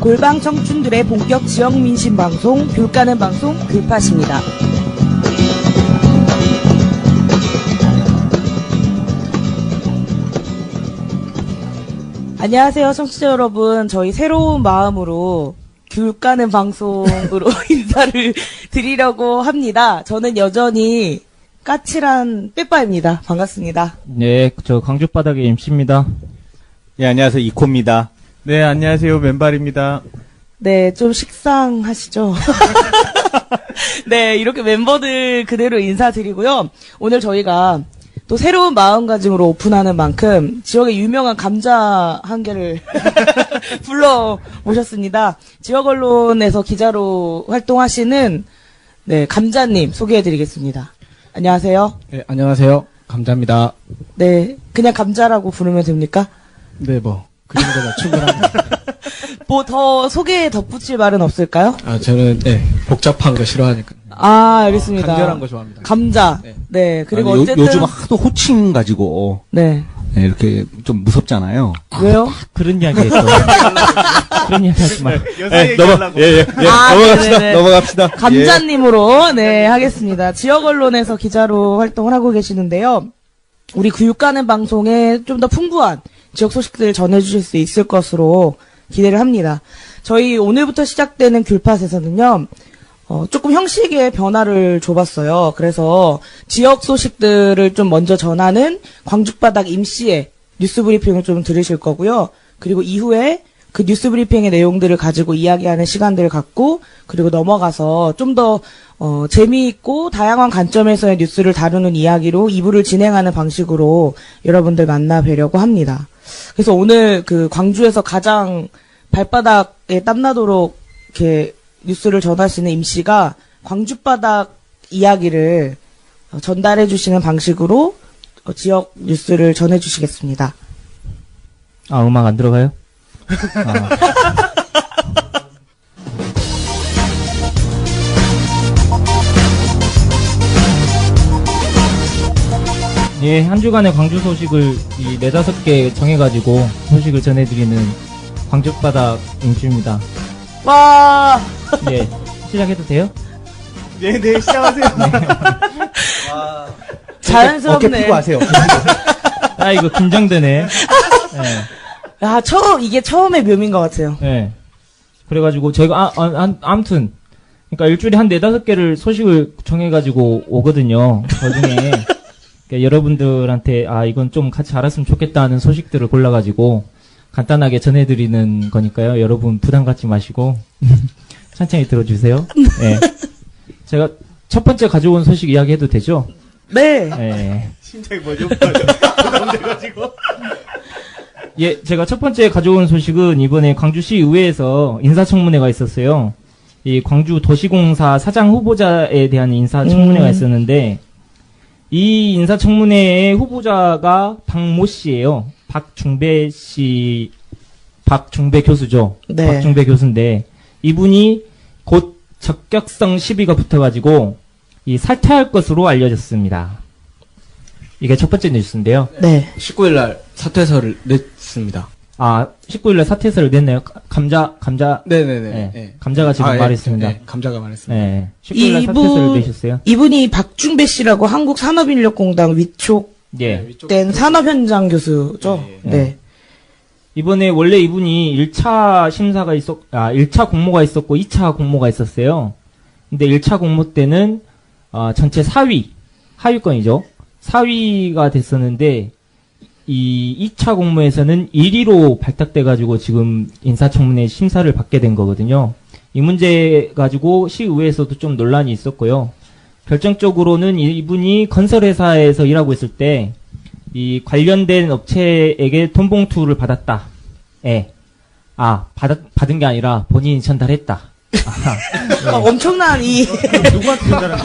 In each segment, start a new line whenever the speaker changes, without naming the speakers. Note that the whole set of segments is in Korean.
골방 청춘들의 본격 지역 민심 방송, 귤 까는 방송, 귤팟입니다. 안녕하세요, 청취자 여러분. 저희 새로운 마음으로 귤 까는 방송으로 인사를 드리려고 합니다. 저는 여전히 까칠한 빼빠입니다. 반갑습니다.
네, 저 광주바닥의 MC입니다.
네, 안녕하세요. 이코입니다.
네, 안녕하세요. 맨발입니다.
네, 좀 식상하시죠? 네, 이렇게 멤버들 그대로 인사드리고요. 오늘 저희가 또 새로운 마음가짐으로 오픈하는 만큼 지역의 유명한 감자 한 개를 불러 모셨습니다. 지역 언론에서 기자로 활동하시는 네, 감자님 소개해드리겠습니다. 안녕하세요.
네, 안녕하세요. 감자입니다.
네, 그냥 감자라고 부르면 됩니까?
네, 그 정도면 충분합니다.
뭐 더 소개에 덧붙일 말은 없을까요?
아, 저는, 네, 복잡한 거 싫어하니까.
아, 알겠습니다.
간결한 거 좋아합니다.
감자. 네, 그리고
아니,
어쨌든.
요즘 하도 호칭 가지고
네.
네, 이렇게 좀 무섭잖아요.
왜요?
그런 이야기 했어. 그런 이야기 하지 마.
넘어갑시다.
네네네.
넘어갑시다.
감자님으로, 네, 하겠습니다. 지역 언론에서 기자로 활동을 하고 계시는데요. 우리 교육가는 방송에 좀 더 풍부한 지역 소식들을 전해주실 수 있을 것으로 기대를 합니다. 저희 오늘부터 시작되는 귤팟에서는요, 조금 형식의 변화를 줘봤어요. 그래서 지역 소식들을 좀 먼저 전하는 광주바닥 임씨의 뉴스 브리핑을 좀 들으실 거고요. 그리고 이후에 그 뉴스 브리핑의 내용들을 가지고 이야기하는 시간들을 갖고, 그리고 넘어가서 좀 더 재미있고 다양한 관점에서의 뉴스를 다루는 이야기로 2부를 진행하는 방식으로 여러분들 만나 뵈려고 합니다. 그래서 오늘 그 광주에서 가장 발바닥에 땀나도록 이렇게 뉴스를 전하시는 임씨가 광주바닥 이야기를 전달해 주시는 방식으로 지역 뉴스를 전해 주시겠습니다.
아, 음악 안 들어가요? 예, 한 주간의 광주 소식을 이 4-5개 정해가지고 소식을 전해드리는 광주바닥 임주입니다.
와,
예, 시작해도 돼요?
네, 시작하세요.
자연스럽네.
어깨 피고 하세요.
아, 이거 긴장되네. 예.
야, 이게 처음의 묘미인 것 같아요.
예. 그래가지고, 저희가, 아무튼, 그러니까 일주일에 한 4-5개를 소식을 정해가지고 오거든요. 그 중에, 그러니까 여러분들한테, 이건 좀 같이 알았으면 좋겠다 하는 소식들을 골라가지고, 간단하게 전해드리는 거니까요. 여러분 부담 갖지 마시고, 천천히 들어주세요. 예. 제가 첫 번째 가져온 소식 이야기해도 되죠?
네.
예.
심장이 뭐죠? 부담돼가지고.
예, 제가 첫 번째 가져온 소식은 이번에 광주시 의회에서 인사청문회가 있었어요. 이 광주 도시공사 사장 후보자에 대한 인사청문회가 있었는데, 이 인사청문회의 후보자가 박모 씨예요. 박중배 교수죠.
네.
박중배 교수인데, 이분이 곧 적격성 시비가 붙어가지고, 이 사퇴할 것으로 알려졌습니다. 이게 첫 번째 뉴스인데요.
네.
19일날 사퇴서를 냈습니다.
19일날 사퇴서를 냈나요? 감자.
네네네.
네.
네.
감자가 지금 말했습니다.
네, 감자가 말했습니다.
네. 19일날 사퇴서를 내셨어요.
이분이 박중배 씨라고 한국산업인력공단 위촉된
예.
산업현장 교수죠. 네.
이번에 원래 이분이 1차 심사가 1차 공모가 있었고 2차 공모가 있었어요. 근데 1차 공모 때는 전체 4위, 하위권이죠. 4위가 됐었는데 이 2차 공모에서는 1위로 발탁돼가지고 지금 인사청문회 심사를 받게 된 거거든요. 이 문제 가지고 시의회에서도 좀 논란이 있었고요. 결정적으로는 이분이 건설회사에서 일하고 있을 때 이 관련된 업체에게 돈봉투를 받았다. 예. 받은 게 아니라 본인이 전달했다.
엄청난
누구한테 전달한게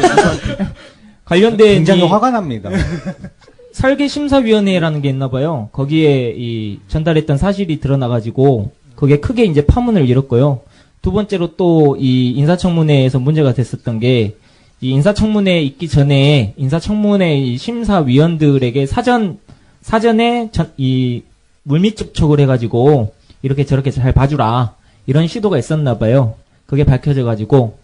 관련된
굉장히 화가 납니다.
설계심사위원회라는 게 있나 봐요. 거기에 이 전달했던 사실이 드러나가지고 그게 크게 이제 파문을 일었고요. 두 번째로 또 이 인사청문회에서 문제가 됐었던 게 이 인사청문회 있기 전에 인사청문회 이 심사위원들에게 사전에 이 물밑 접촉을 해가지고 이렇게 저렇게 잘 봐주라 이런 시도가 있었나 봐요. 그게 밝혀져가지고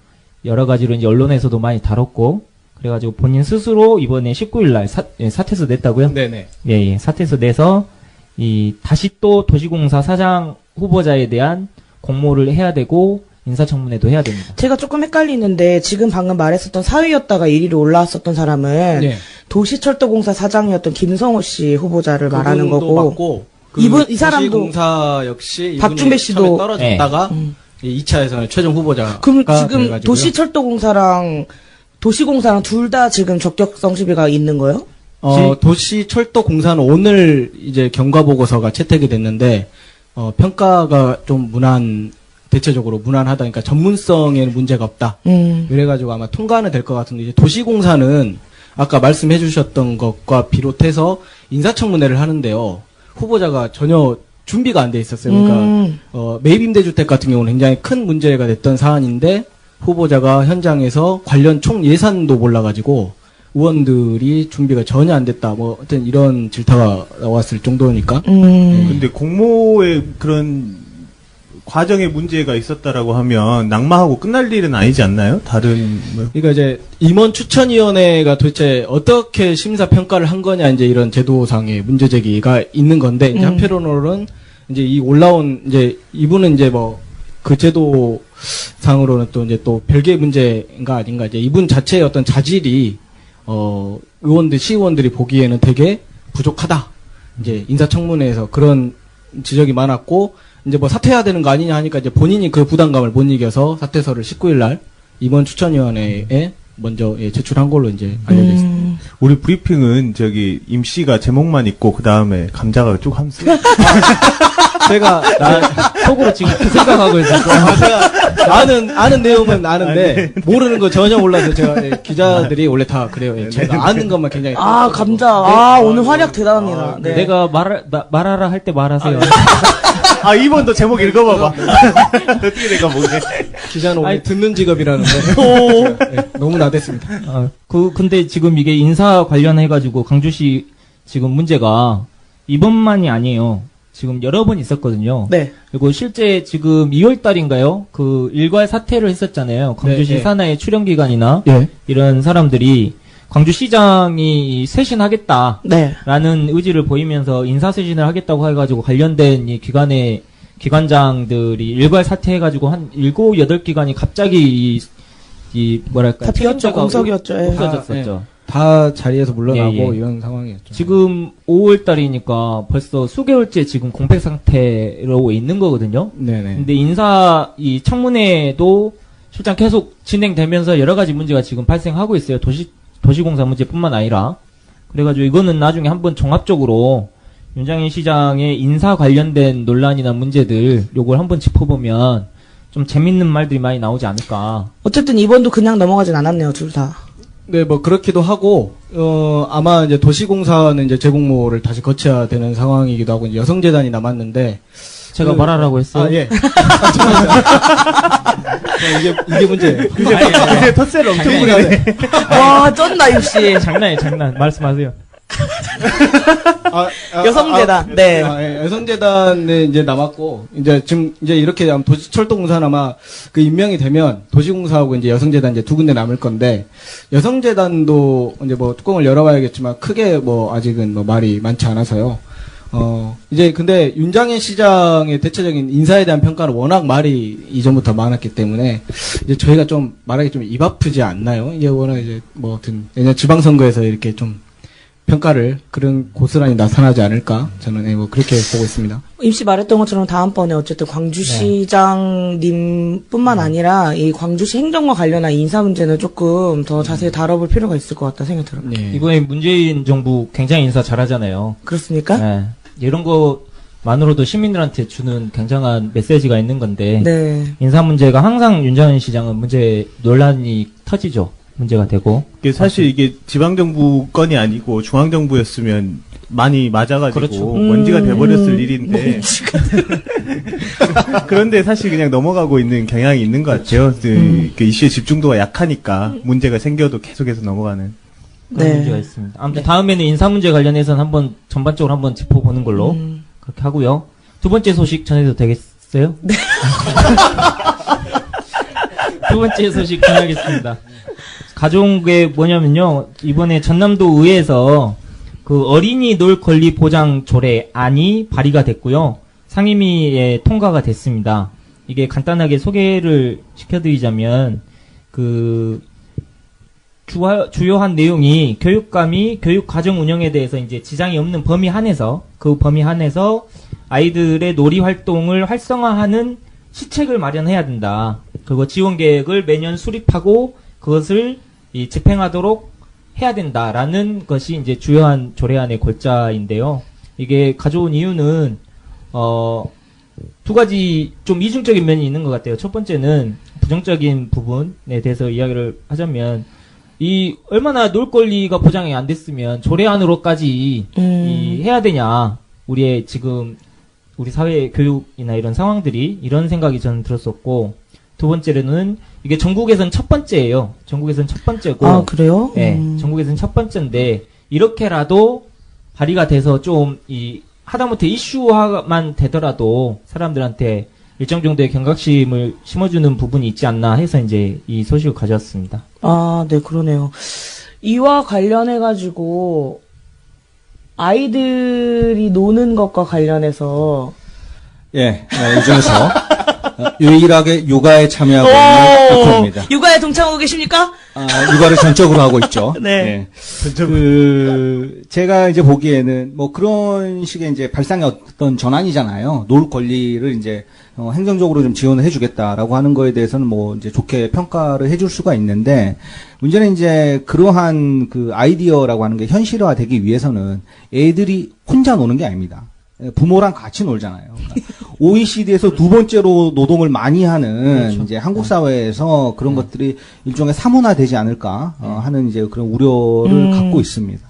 여러 가지로 이제 언론에서도 많이 다뤘고 그래가지고 본인 스스로 이번에 19일 날 사퇴서 냈다고요?
네네.
예, 사퇴서 내서 다시 또 도시공사 사장 후보자에 대한 공모를 해야 되고 인사청문회도 해야 됩니다.
제가 조금 헷갈리는데 지금 방금 말했었던 사위였다가 1위로 올라왔었던 사람은
네.
도시철도공사 사장이었던 김성호 씨 후보자를 말하는
그분도
거고
맞고,
이 사람도
도시공사 역시 이분이
박준배 씨도
처음에 떨어졌다가
네.
2차에서는 최종 후보자가
그럼 지금
돼가지고요.
도시철도공사랑 도시공사랑 둘 다 지금 적격성 시비가 있는 거예요?
도시철도공사는 오늘 이제 경과 보고서가 채택이 됐는데 평가가 좀 대체적으로 무난하다. 그러니까 전문성에는 문제가 없다. 그래가지고 아마 통과는 될 것 같은데 이제 도시공사는 아까 말씀해 주셨던 것과 비롯해서 인사청문회를 하는데요. 후보자가 전혀 준비가 안 돼 있었어요. 그러니까 매입임대주택 같은 경우는 굉장히 큰 문제가 됐던 사안인데 후보자가 현장에서 관련 총 예산도 몰라가지고 의원들이 준비가 전혀 안 됐다. 뭐 하여튼 이런 질타가 나왔을 정도니까.
근데 공모에 그런 과정에 문제가 있었다라고 하면 낙마하고 끝날 일은 아니지 않나요? 다른
그러니까 이제 임원 추천위원회가 도대체 어떻게 심사 평가를 한 거냐 이제 이런 제도상의 문제 제기가 있는 건데 이제 한편으로는 이제 이 올라온 이제 이분은 이제 뭐 그 제도상으로는 또 이제 또 별개의 문제가 아닌가 이제 이분 자체의 어떤 자질이 시의원들이 보기에는 되게 부족하다. 이제 인사청문회에서 그런 지적이 많았고 이제 뭐 사퇴해야 되는 거 아니냐 하니까 이제 본인이 그 부담감을 못 이겨서 사퇴서를 19일 날 임원 추천위원회에 먼저 제출한 걸로 이제 알려져 있습니다.
우리 브리핑은 저기 임 씨가 제목만 있고 그 다음에 감자가 쭉 하면서
제가
속으로 지금 그 생각하고 있어요.
제가 아는 내용은 아는데 모르는 거 전혀 몰라서 제가 기자들이 원래 다 그래요. 제가 아는 것만 굉장히
감자. 오늘 활약 대단합니다. 네.
내가 말하라 할 때 말하세요.
이번도 제목 읽어봐봐. 어떻게 될까 모르겠네.
기자는 원래 듣는 직업이라는데 네, 너무 나댔습니다.
근데 지금 이게 인사 관련해가지고 광주시 지금 문제가 이번만이 아니에요. 지금 여러 번 있었거든요.
네.
그리고 실제 지금 2월 달인가요? 그 일괄 사퇴를 했었잖아요. 광주시
네.
산하의 출연기관이나
예.
이런 사람들이 광주시장이 쇄신하겠다.
네.
라는 의지를 보이면서 인사쇄신을 하겠다고 해가지고 관련된 이 기관장들이 일괄 사퇴해가지고 한 7, 8기관이 갑자기
다 비었죠. 공석이었죠. 예.
없어졌었죠.
다 자리에서 물러나고
예, 예.
이런 상황이었죠.
지금 5월 달이니까 벌써 수개월째 지금 공백 상태로 있는 거거든요.
네네.
근데 이 청문회도 실장 계속 진행되면서 여러 가지 문제가 지금 발생하고 있어요. 도시공사 문제뿐만 아니라. 그래가지고 이거는 나중에 한번 종합적으로 윤장현 시장의 인사 관련된 논란이나 문제들 요걸 한번 짚어보면 좀 재밌는 말들이 많이 나오지 않을까.
어쨌든 이번도 그냥 넘어가진 않았네요, 둘 다.
네, 뭐 그렇기도 하고 아마 이제 도시공사는 이제 재공모를 다시 거쳐야 되는 상황이기도 하고 이제 여성재단이 남았는데
제가 말하라고 했어요.
예. 이게 문제예요.
이제 텃세를 엄청 부리네.
와, 쩐다, 입시.
장난. 말씀하세요.
여성재단. 네.
예, 여성재단에 이제 남았고, 이제 지금 이제 이렇게 도시철도공사는 아마 그 임명이 되면 도시공사하고 이제 여성재단 이제 두 군데 남을 건데, 여성재단도 이제 뭐 뚜껑을 열어봐야겠지만 크게 뭐 아직은 뭐 말이 많지 않아서요. 이제 근데 윤장현 시장의 대체적인 인사에 대한 평가는 워낙 말이 이전부터 많았기 때문에 이제 저희가 좀 말하기 좀 입 아프지 않나요? 이게 워낙 이제 뭐 아무튼 내년 지방선거에서 이렇게 좀 평가를 그런 고스란히 나타나지 않을까 저는 뭐 그렇게 보고 있습니다.
임씨 말했던 것처럼 다음번에 어쨌든 광주시장님뿐만 아니라 이 광주시 행정과 관련한 인사 문제는 조금 더 자세히 다뤄볼 필요가 있을 것 같다 생각이 들어요.
네.
이번에 문재인 정부 굉장히 인사 잘하잖아요.
그렇습니까?
네. 이런 것만으로도 시민들한테 주는 굉장한 메시지가 있는 건데
네.
인사 문제가 항상 윤장현 시장은 논란이 터지죠. 문제가 되고.
사실 이게 지방정부 건이 아니고 중앙정부였으면 많이 맞아가지고
그렇죠.
먼지가 돼버렸을 일인데 그런데 사실 그냥 넘어가고 있는 경향이 있는 것 같아요. 그 이슈의 집중도가 약하니까 문제가 생겨도 계속해서 넘어가는.
그런
네.
문제가 있습니다. 아무튼 다음에는 인사 문제 관련해서는 한번 전반적으로 한번 짚어보는 걸로 그렇게 하고요. 두 번째 소식 전해도 되겠어요? 네. 두 번째 소식 전하겠습니다. 가져온 게 뭐냐면요. 이번에 전남도 의회에서 그 어린이 놀 권리 보장 조례안이 발의가 됐고요. 상임위에 통과가 됐습니다. 이게 간단하게 소개를 시켜드리자면 그 주요한 내용이 교육감이 교육 과정 운영에 대해서 이제 지장이 없는 범위 한에서 그 범위 한에서 아이들의 놀이 활동을 활성화하는 시책을 마련해야 된다. 그리고 지원 계획을 매년 수립하고 그것을 집행하도록 해야 된다라는 것이 이제 주요한 조례안의 골자인데요. 이게 가져온 이유는 두 가지 좀 이중적인 면이 있는 것 같아요. 첫 번째는 부정적인 부분에 대해서 이야기를 하자면 이 얼마나 놀 권리가 보장이 안 됐으면 조례안으로까지 해야 되냐. 우리의 지금 우리 사회 교육이나 이런 상황들이 이런 생각이 저는 들었었고 두 번째로는 이게 전국에선 첫 번째예요. 전국에선 첫 번째고.
아, 그래요?
네, 전국에선 첫 번째인데 이렇게라도 발의가 돼서 좀 하다못해 이슈화만 되더라도 사람들한테 일정 정도의 경각심을 심어주는 부분이 있지 않나 해서 이제 이 소식을 가져왔습니다.
아, 네, 그러네요. 이와 관련해가지고, 아이들이 노는 것과 관련해서,
예, 이 중에서 유일하게 육아에 참여하고 있는 학교입니다.
육아에 동참하고 계십니까?
육아를 전적으로 하고 있죠.
네.
제가 이제 보기에는 뭐 그런 식의 이제 발상의 어떤 전환이잖아요. 놀 권리를 이제 행정적으로 좀 지원을 해주겠다라고 하는 거에 대해서는 뭐 이제 좋게 평가를 해줄 수가 있는데 문제는 이제 그러한 그 아이디어라고 하는 게 현실화되기 위해서는 애들이 혼자 노는 게 아닙니다. 부모랑 같이 놀잖아요. 그러니까 OECD에서 두 번째로 노동을 많이 하는
그렇죠.
이제 한국 사회에서 그런 것들이 일종의 사문화되지 않을까 하는 이제 그런 우려를 갖고 있습니다.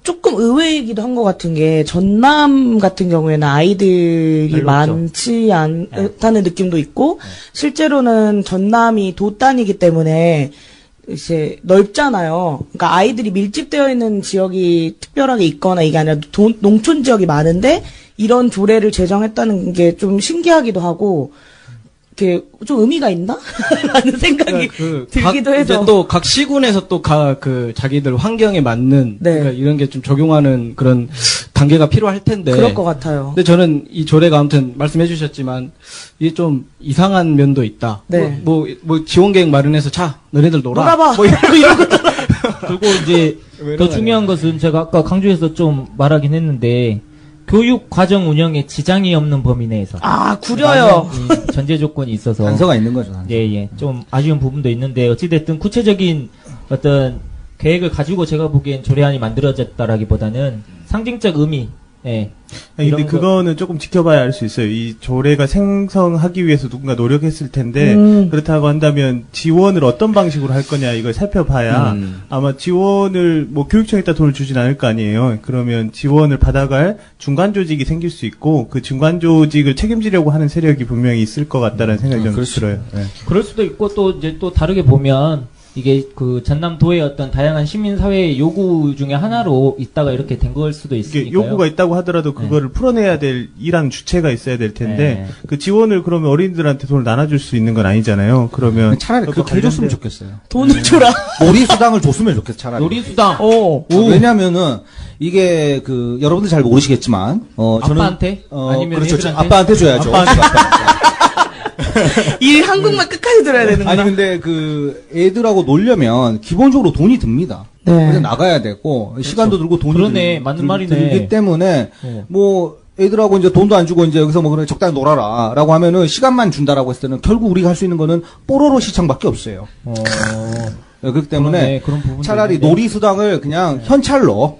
조금 의외이기도 한 것 같은 게, 전남 같은 경우에는 아이들이
별로
많지 않다는 느낌도 있고, 실제로는 전남이 돛단이기 때문에, 이제 넓잖아요. 그러니까 아이들이 밀집되어 있는 지역이 특별하게 있거나 이게 아니라 농촌 지역이 많은데 이런 조례를 제정했다는 게 좀 신기하기도 하고 이렇게 좀 의미가 있나? 라는 생각이 들기도 해서
이제 또 각 시군에서 또 그 자기들 환경에 맞는
네.
그러니까 이런 게 좀 적용하는 그런 단계가 필요할 텐데.
그럴 것 같아요.
근데 저는 이 조례가 아무튼 말씀해 주셨지만 이게 좀 이상한 면도 있다.
네.
뭐 지원 계획 마련해서 자 너네들 놀아.
놀아봐.
뭐 이런 거.
그리고 이제 더 중요한 것은 제가 아까 강조해서 좀 말하긴 했는데 교육 과정 운영에 지장이 없는 범위 내에서
아, 구려요.
이 전제 조건이 있어서
단서가 있는 거죠. 단서.
예, 좀 아쉬운 부분도 있는데 어찌됐든 구체적인 어떤 계획을 가지고 제가 보기엔 조례안이 만들어졌다라기보다는 상징적 의미. 예.
아니, 근데
이런 거-
그거는 조금 지켜봐야 알 수 있어요. 이 조례가 생성하기 위해서 누군가 노력했을 텐데 그렇다고 한다면 지원을 어떤 방식으로 할 거냐 이걸 살펴봐야 아마 지원을 뭐 교육청에다 돈을 주진 않을 거 아니에요. 그러면 지원을 받아갈 중간 조직이 생길 수 있고 그 중간 조직을 책임지려고 하는 세력이 분명히 있을 것 같다는 생각이 좀 들어요. 네.
그럴 수도 있고 또 이제 또 다르게 보면 이게 그 전남도의 어떤 다양한 시민사회의 요구 중에 하나로 있다가 이렇게 된 걸 수도
이게
있으니까요.
요구가 있다고 하더라도 그거를 풀어내야 될 일하는 주체가 있어야 될 텐데
네.
그 지원을 그러면 어린이들한테 돈을 나눠줄 수 있는 건 아니잖아요. 그러면
차라리
그것도
그렇게 해줬으면
관련된-
좋겠어요.
돈을 줘라.
놀이수당을 줬으면 좋겠어, 차라리.
놀이수당.
왜냐면은, 이게, 여러분들 잘 모르시겠지만, 저는.
아빠한테? 아니면
그렇죠.
애들한테?
아빠한테 줘야죠.
이 한국말 끝까지 들어야 되는구나.
아니, 근데 애들하고 놀려면, 기본적으로 돈이 듭니다.
네.
그래서 나가야 되고, 시간도 들고 돈이
그러네. 맞는 말이네.
들기 때문에, 애들하고 이제 돈도 안 주고 이제 여기서 뭐 그래 적당히 놀아라 라고 하면은 시간만 준다라고 했을 때는 결국 우리가 할 수 있는 거는 뽀로로 시청밖에 없어요. 그렇기 때문에
그러네. 그런 부분도
차라리
있는데.
놀이수당을 그냥 현찰로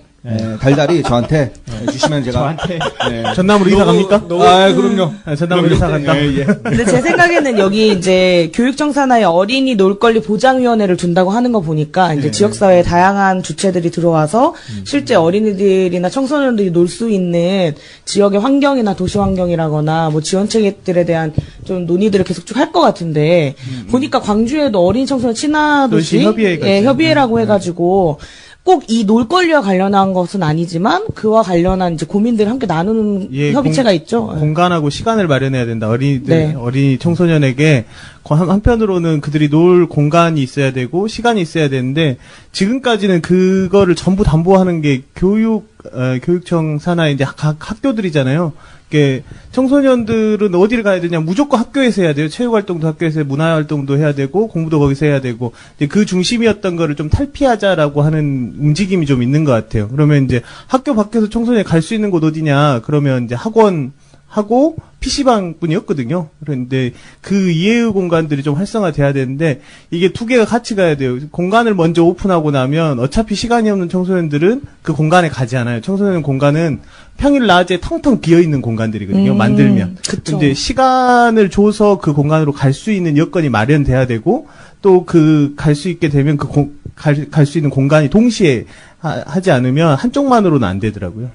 달달이 저한테 주시면 제가
저한테.
네.
전남으로 이사 갑니까?
아, 그럼요.
전남으로 이사 간다.
예.
근데 제 생각에는 여기 이제 교육청 산하에 어린이 놀거리 보장위원회를 둔다고 하는 거 보니까 이제 지역사회에 다양한 주체들이 들어와서 실제 어린이들이나 청소년들이 놀 수 있는 지역의 환경이나 도시 환경이라거나 뭐 지원책들에 대한 좀 논의들을 계속 쭉 할 것 같은데 보니까 광주에도 어린이 청소년 친화도시
협의회가
예,
있어요.
협의회라고 해가지고 꼭 이 놀거리와 관련한 것은 아니지만 그와 관련한 이제 고민들을 함께 나누는
예,
협의체가 있죠.
공간하고 시간을 마련해야 된다. 어린이들,
네.
어린이 청소년에게 한편으로는 그들이 놀 공간이 있어야 되고 시간이 있어야 되는데 지금까지는 그거를 전부 담보하는 게 교육청 산하의 이제 각 학교들이잖아요. 이게 청소년들은 어디를 가야 되냐? 무조건 학교에서 해야 돼요. 체육활동도 학교에서 문화활동도 해야 되고 공부도 거기서 해야 되고 이제 그 중심이었던 거를 좀 탈피하자라고 하는 움직임이 좀 있는 것 같아요. 그러면 이제 학교 밖에서 청소년이 갈 수 있는 곳 어디냐? 그러면 이제 학원 하고 PC방 뿐이었거든요. 그런데 그 이외의 공간들이 좀 활성화돼야 되는데 이게 두 개가 같이 가야 돼요. 공간을 먼저 오픈하고 나면 어차피 시간이 없는 청소년들은 그 공간에 가지 않아요. 청소년 공간은 평일 낮에 텅텅 비어있는 공간들이거든요. 만들면.
그쵸.
근데 시간을 줘서 그 공간으로 갈 수 있는 여건이 마련돼야 되고 또 그 갈 수 있게 되면 갈 수 있는 공간이 동시에 하지 않으면 한쪽만으로는 안 되더라고요.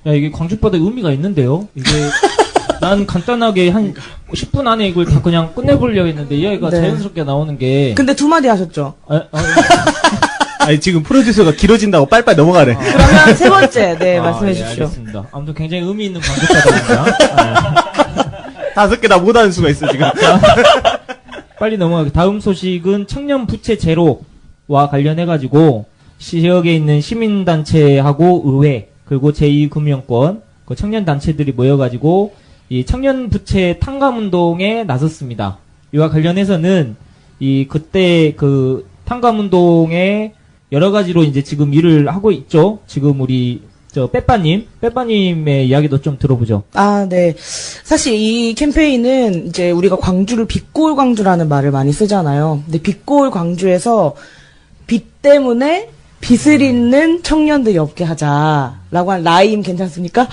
야, 이게 광주바다 의미가 있는데요. 이게 난 간단하게 한 10분 안에 이걸 다 그냥 끝내보려고 했는데 이 아이가
네.
자연스럽게 나오는 게.
근데 두 마디 하셨죠.
아니 지금 프로듀서가 길어진다고 빨빨 넘어가래.
그러면 세 번째, 네, 말씀해
예,
주십시오.
알겠습니다. 아무튼 굉장히 의미 있는 광주바다입니다.
5개 다 못하는 수가 있어 지금.
빨리 넘어가게. 다음 소식은 청년 부채 제로와 관련해가지고 지역에 있는 시민단체하고 의회 그리고 제2금융권 그 청년단체들이 모여가지고 이 청년 부채 탕감운동에 나섰습니다. 이와 관련해서는 이 그때 그 탕감운동에 여러 가지로 이제 지금 일을 하고 있죠. 지금 우리 빼빠님의 이야기도 좀 들어보죠.
아, 네. 사실 이 캠페인은 이제 우리가 광주를 빛골 광주라는 말을 많이 쓰잖아요. 근데 빛골 광주에서 빛 때문에 빛을 잇는 청년들이 없게 하자라고 한 라임 괜찮습니까?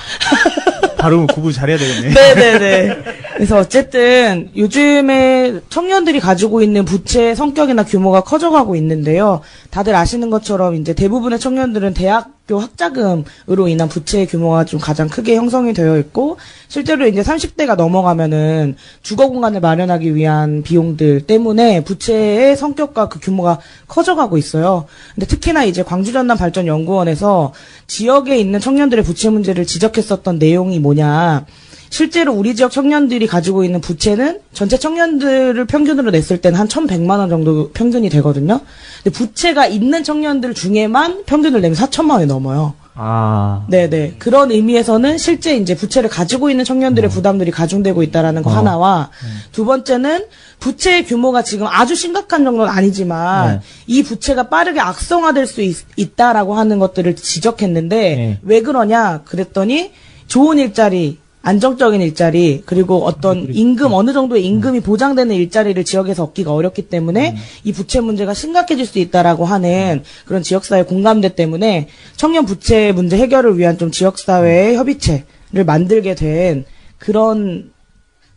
발음 구분 잘해야 되겠네.
네네네. 그래서 어쨌든 요즘에 청년들이 가지고 있는 부채의 성격이나 규모가 커져가고 있는데요. 다들 아시는 것처럼 이제 대부분의 청년들은 대학교 학자금으로 인한 부채의 규모가 좀 가장 크게 형성이 되어 있고 실제로 이제 30대가 넘어가면은 주거 공간을 마련하기 위한 비용들 때문에 부채의 성격과 그 규모가 커져가고 있어요. 근데 특히나 이제 광주전남발전연구원에서 지역에 있는 청년들의 부채 문제를 지적했었던 내용이 뭐냐. 실제로 우리 지역 청년들이 가지고 있는 부채는 전체 청년들을 평균으로 냈을 때는 한 1,100만 원 정도 평균이 되거든요. 근데 부채가 있는 청년들 중에만 평균을 내면 4천만 원이 넘어요.
아.
네네. 그런 의미에서는 실제 이제 부채를 가지고 있는 청년들의 부담들이 가중되고 있다라는 거 하나와 두 번째는 부채의 규모가 지금 아주 심각한 정도는 아니지만 이 부채가 빠르게 악성화될 수 있다라고 하는 것들을 지적했는데 왜 그러냐 그랬더니 좋은 일자리 안정적인 일자리 그리고 어떤 임금 어느 정도의 임금이 보장되는 일자리를 지역에서 얻기가 어렵기 때문에 이 부채 문제가 심각해질 수 있다라고 하는 그런 지역사회 공감대 때문에 청년 부채 문제 해결을 위한 좀 지역사회의 협의체를 만들게 된 그런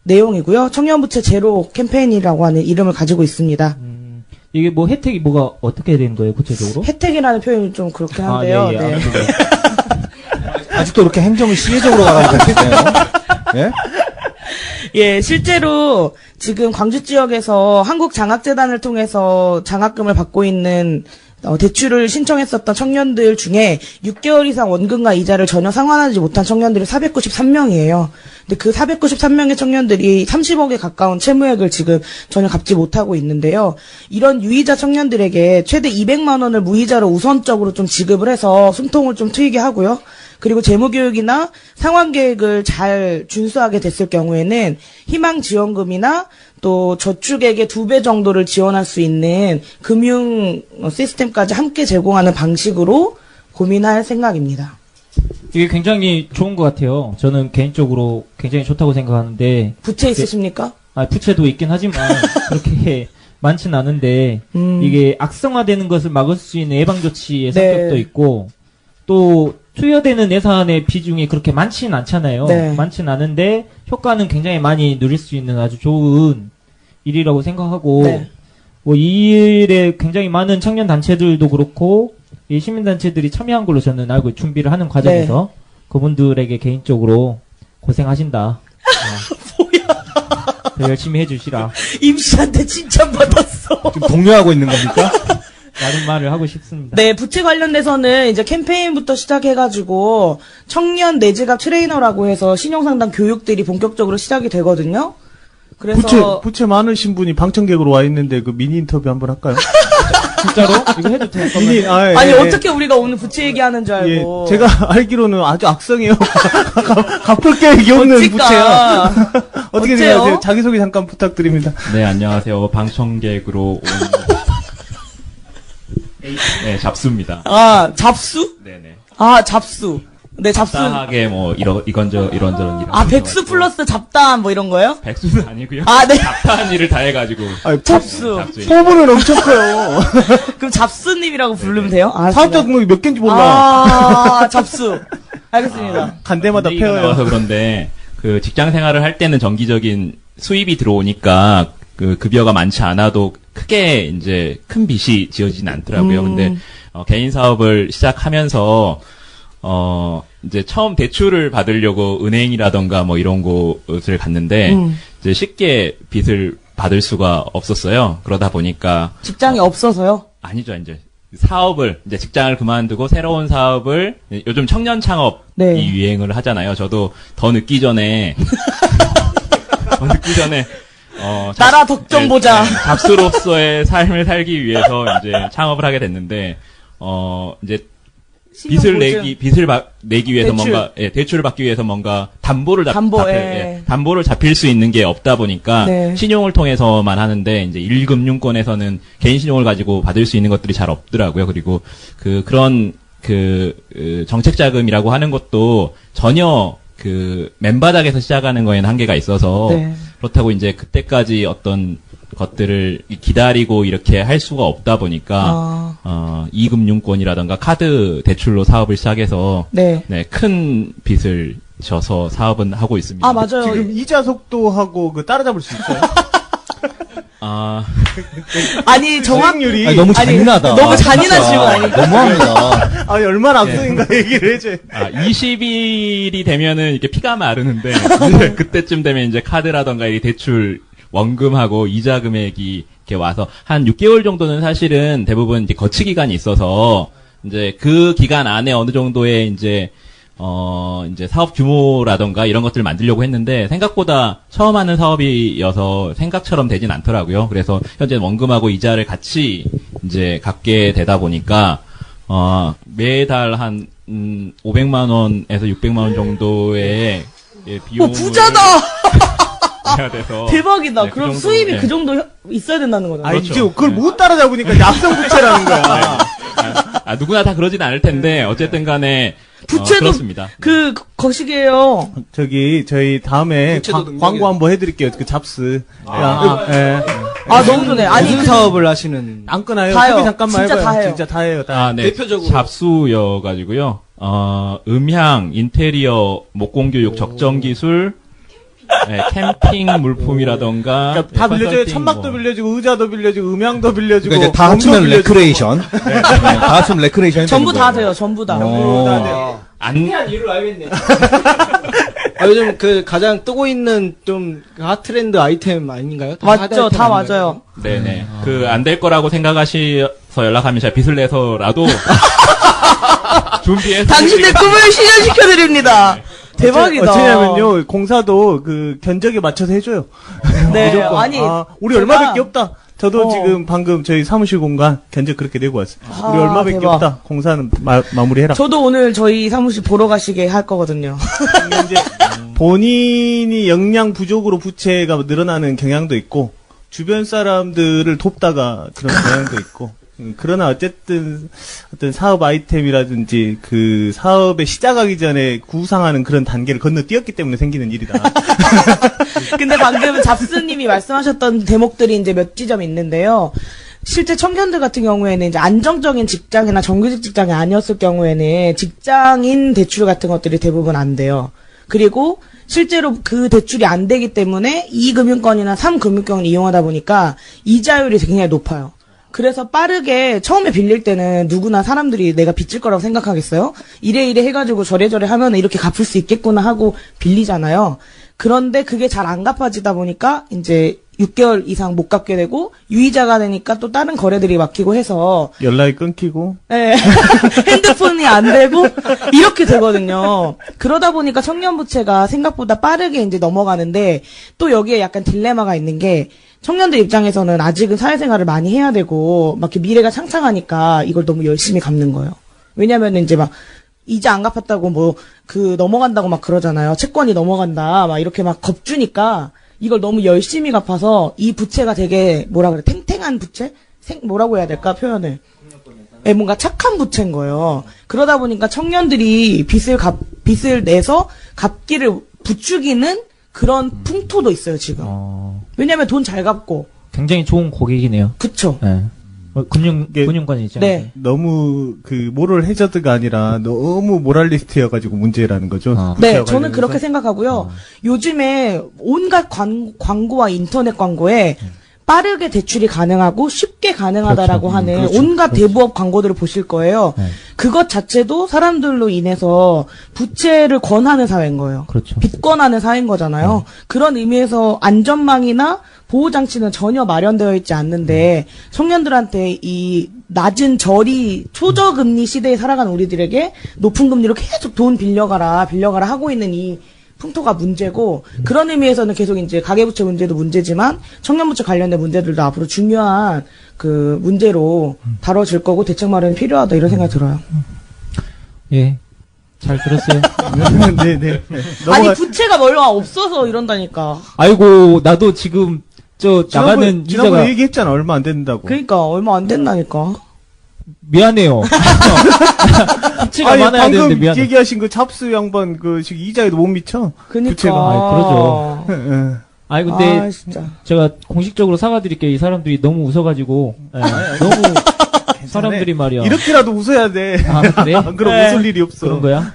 내용이고요. 청년 부채 제로 캠페인이라고 하는 이름을 가지고 있습니다.
이게 뭐 혜택이 뭐가 어떻게 되는 거예요, 구체적으로?
혜택이라는 표현이 좀 그렇긴 한데요.
예, 예.
네.
아직도 이렇게 행정을 시혜적으로 가라고 계시네요. 예?
예, 실제로 지금 광주 지역에서 한국장학재단을 통해서 장학금을 받고 있는 대출을 신청했었던 청년들 중에 6개월 이상 원금과 이자를 전혀 상환하지 못한 청년들이 493명이에요. 근데 그 493명의 청년들이 30억에 가까운 채무액을 지금 전혀 갚지 못하고 있는데요. 이런 유이자 청년들에게 최대 200만 원을 무이자로 우선적으로 좀 지급을 해서 숨통을 좀 트이게 하고요. 그리고 재무교육이나 상환계획을 잘 준수하게 됐을 경우에는 희망지원금이나 또 저축액의 2배 정도를 지원할 수 있는 금융 시스템까지 함께 제공하는 방식으로 고민할 생각입니다.
이게 굉장히 좋은 것 같아요. 저는 개인적으로 굉장히 좋다고 생각하는데.
부채 있으십니까?
부채도 있긴 하지만 그렇게 많진 않은데 이게 악성화되는 것을 막을 수 있는 예방조치의
네.
성격도 있고 또 투여되는 예산의 비중이 그렇게 많지는 않잖아요.
네.
많지는 않은데 효과는 굉장히 많이 누릴 수 있는 아주 좋은 일이라고 생각하고
네.
뭐 이 일에 굉장히 많은 청년 단체들도 그렇고 이 시민 단체들이 참여한 걸로 저는 알고 준비를 하는 과정에서 그분들에게 개인적으로 고생하신다. 뭐야? 더 열심히 해주시라.
임씨한테 칭찬받았어.
지금 독려하고 있는 겁니까?
라는 말을 하고 싶습니다.
네, 부채 관련돼서는 이제 캠페인부터 시작해가지고 청년 내지갑 트레이너라고 해서 신용상담 교육들이 본격적으로 시작이 되거든요. 그래서
부채 많으신 분이 방청객으로 와 있는데 그 미니 인터뷰 한번 할까요?
진짜로? 이거 해도 될 거면.
미니,
아니 어떻게 우리가 오늘 부채 얘기하는 줄 알고.
예, 제가 알기로는 아주 악성이에요. 갚을 계획이 없는
어찌까.
부채야. 어떻게
어째요?
생각하세요? 자기소개 잠깐 부탁드립니다.
네, 안녕하세요. 방청객으로 온, 네, 잡수입니다.
아 잡수?
네네.
아 잡수. 네 잡수.
싸하게 뭐, 이런저런 이런.
아 백수 플러스 잡담 뭐 이런 거요?
백수는 아니고요.
아 네.
잡다한 일을 다 해가지고.
잡수.
잡수.
포부는 엄청 커요.
그럼 잡수님이라고 부르면 돼요? 아,
사업자 등록이 몇 개인지 몰라.
아 잡수. 알겠습니다.
간 데마다
얘기가
펴요.
나와서 그런데, 그 직장 생활을 할 때는 정기적인 수입이 들어오니까, 그 급여가 많지 않아도 크게 이제 큰 빚이 지어지진 않더라고요. 근데, 개인 사업을 시작하면서, 이제 처음 대출을 받으려고 은행이라던가 뭐 이런 곳을 갔는데, 이제 쉽게 빚을 받을 수가 없었어요. 그러다 보니까,
직장이 없어서요?
아니죠, 이제. 사업을, 이제 직장을 그만두고 새로운 사업을, 요즘 청년 창업이
네.
유행을 하잖아요. 저도 더 늦기 전에,
나라 덕정 보자.
잡수로서의 삶을 살기 위해서 이제 창업을 하게 됐는데, 이제 빚을 내기 위해서
대출.
뭔가, 대출을 받기 위해서 뭔가 담보를
예.
담보를 잡힐 수 있는 게 없다 보니까
네.
신용을 통해서만 하는데 이제 1금융권에서는 개인 신용을 가지고 받을 수 있는 것들이 잘 없더라고요. 그리고 그런 정책 자금이라고 하는 것도 전혀 맨바닥에서 시작하는 거에는 한계가 있어서
네.
그렇다고 이제 그때까지 어떤 것들을 기다리고 이렇게 할 수가 없다 보니까 이금융권이라던가 카드 대출로 사업을 시작해서
네.
큰 빚을 져서 사업은 하고 있습니다.
아 맞아요.
지금 이자 속도하고 따라잡을 수 있어요?
아니 정확
수익률이
아니, 너무 잔인하다.
너무 잔인한
진짜.
질문 아니에요?
너무합니다.
얼마나 앞서인가 얘기를 해줘요.
20일이 되면은 이렇게 피가 마르는데 이제 그때쯤 되면 이제 카드라던가 이 대출 원금하고 이자 금액이 이렇게 와서 한 6개월 정도는 사실은 대부분 이제 거치 기간이 있어서 이제 그 기간 안에 어느 정도의 이제 사업 규모라던가 이런 것들을 만들려고 했는데 생각보다 처음 하는 사업이어서 생각처럼 되진 않더라고요. 그래서 현재 원금하고 이자를 같이 이제 갚게 되다 보니까 매달 한 500만 원에서 600만 원 정도의 비용을
부자다.
해야 돼서
대박이다.
네, 그
그럼
정도,
수입이
네.
그 정도 있어야 된다는 거잖아요.
아,
그렇죠.
이제 그걸
네.
못 따라잡으니까 약성 부채라는 거야.
누구나 다 그러진 않을 텐데 어쨌든 간에
부채도
그렇습니다.
거시기예요.
저희 다음에 광고 한번 해드릴게요. 그 잡스.
너무 좋네. 아니
무슨 사업을 하시는?
안 끊어요.
다요.
소개 잠깐만
진짜
해봐요.
다 해요.
진짜 다 해요. 다.
네.
대표적으로.
잡수여가지고요. 음향, 인테리어, 목공교육, 적정기술, 캠핑 물품이라던가.
그러니까 다 빌려줘요.
컨설팅
천막도
뭐.
빌려주고, 의자도 빌려주고, 음향도 빌려주고.
그러니까 이제 다
몸도
합치면
빌려주고.
레크레이션. 네, 다 합치면 레크레이션.
전부 다 돼요. 전부 다.
이유를 알겠네. 요즘 가장 뜨고 있는 좀 핫트렌드 아이템 아닌가요?
맞죠. 다 맞아요.
네네. 안 될 거라고 생각하셔서 연락하면 제가 빚을 내서라도 준비해서.
당신의 꿈을 실현시켜 드립니다. 대박이다.
어쩌냐면요, 공사도 견적에 맞춰서 해줘요.
네.
무조건.
아니
우리
제가-
얼마밖에 없다. 저도
어.
지금 방금 저희 사무실 공간 견적 그렇게 내고 왔어요. 우리 얼마밖에
대박.
없다. 공사는 마무리해라.
저도 오늘 저희 사무실 보러 가시게 할 거거든요.
근데 이제 본인이 역량 부족으로 부채가 늘어나는 경향도 있고 주변 사람들을 돕다가 그런 경향도 있고 그러나 어쨌든 어떤 사업 아이템이라든지 그 사업에 시작하기 전에 구상하는 그런 단계를 건너뛰었기 때문에 생기는 일이다.
근데 방금 잡스님이 말씀하셨던 대목들이 이제 몇 지점이 있는데요. 실제 청년들 같은 경우에는 이제 안정적인 직장이나 정규직 직장이 아니었을 경우에는 직장인 대출 같은 것들이 대부분 안 돼요. 그리고 실제로 그 대출이 안 되기 때문에 2금융권이나 3금융권을 이용하다 보니까 이자율이 굉장히 높아요. 그래서 빠르게 처음에 빌릴 때는 누구나 사람들이 내가 빚질 거라고 생각하겠어요? 이래 해가지고 저래 하면 이렇게 갚을 수 있겠구나 하고 빌리잖아요. 그런데 그게 잘 안 갚아지다 보니까 이제 6개월 이상 못 갚게 되고 유의자가 되니까 또 다른 거래들이 막히고 해서
연락이 끊기고.
네. 핸드폰이 안 되고 이렇게 되거든요. 그러다 보니까 청년부채가 생각보다 빠르게 이제 넘어가는데 또 여기에 약간 딜레마가 있는 게 청년들 입장에서는 아직은 사회생활을 많이 해야 되고 막 이렇게 미래가 창창하니까 이걸 너무 열심히 갚는 거예요. 왜냐면은 이제 막 이자 안 갚았다고 뭐 그 넘어간다고 막 그러잖아요. 채권이 넘어간다 막 이렇게 막 겁주니까 이걸 너무 열심히 갚아서 이 부채가 되게 뭐라 그래 탱탱한 부채? 뭐라고 해야 될까 표현을? 네, 뭔가 착한 부채인 거예요. 그러다 보니까 청년들이 빚을 내서 갚기를 부추기는 그런 풍토도 있어요 지금. 왜냐면 돈 잘 갚고.
굉장히 좋은 고객이네요.
그쵸.
네. 금융권이죠.
네.
너무 그 모럴 해저드가 아니라 너무 모랄리스트여가지고 문제라는 거죠.
네, 저는 그렇게 생각하고요. 요즘에 온갖 광고와 인터넷 광고에 빠르게 대출이 가능하고 쉽게 가능하다라고 하는 온갖 대부업 광고들을 보실 거예요.
네.
그것 자체도 사람들로 인해서 부채를 권하는 사회인 거예요.
그렇죠.
빚권하는 사회인 거잖아요. 그런 의미에서 안전망이나 보호장치는 전혀 마련되어 있지 않는데 청년들한테 이 낮은 저리 초저금리 시대에 살아가는 우리들에게 높은 금리로 계속 돈 빌려가라 하고 있는 이 풍토가 문제고 그런 의미에서는 계속 이제 가계부채 문제도 문제지만 청년부채 관련된 문제들도 앞으로 중요한 그 문제로 다뤄질 거고 대책 마련이 필요하다 이런 생각이 들어요.
예. 잘 들었어요.
네네.
아니 부채가 얼마 없어서 이런다니까.
아이고 나도 지금 나가는
지난번에
이자가
얘기했잖아. 얼마 안 된다고.
그러니까 얼마 안 된다니까.
미안해요. 부채가
아니,
많아야 되는데
방금
미안해.
얘기하신 그 잡스 양반 그 지금 이자에도 못 미쳐.
그러니까.
부채가. 그러죠. 아니 근데
진짜.
제가 공식적으로 사과드릴게요. 이 사람들이 너무 웃어가지고 너무 사람들이 말이야.
이렇게라도 웃어야 돼.
아, 그래?
안 그럼
네.
웃을 일이 없어.
그런 거야?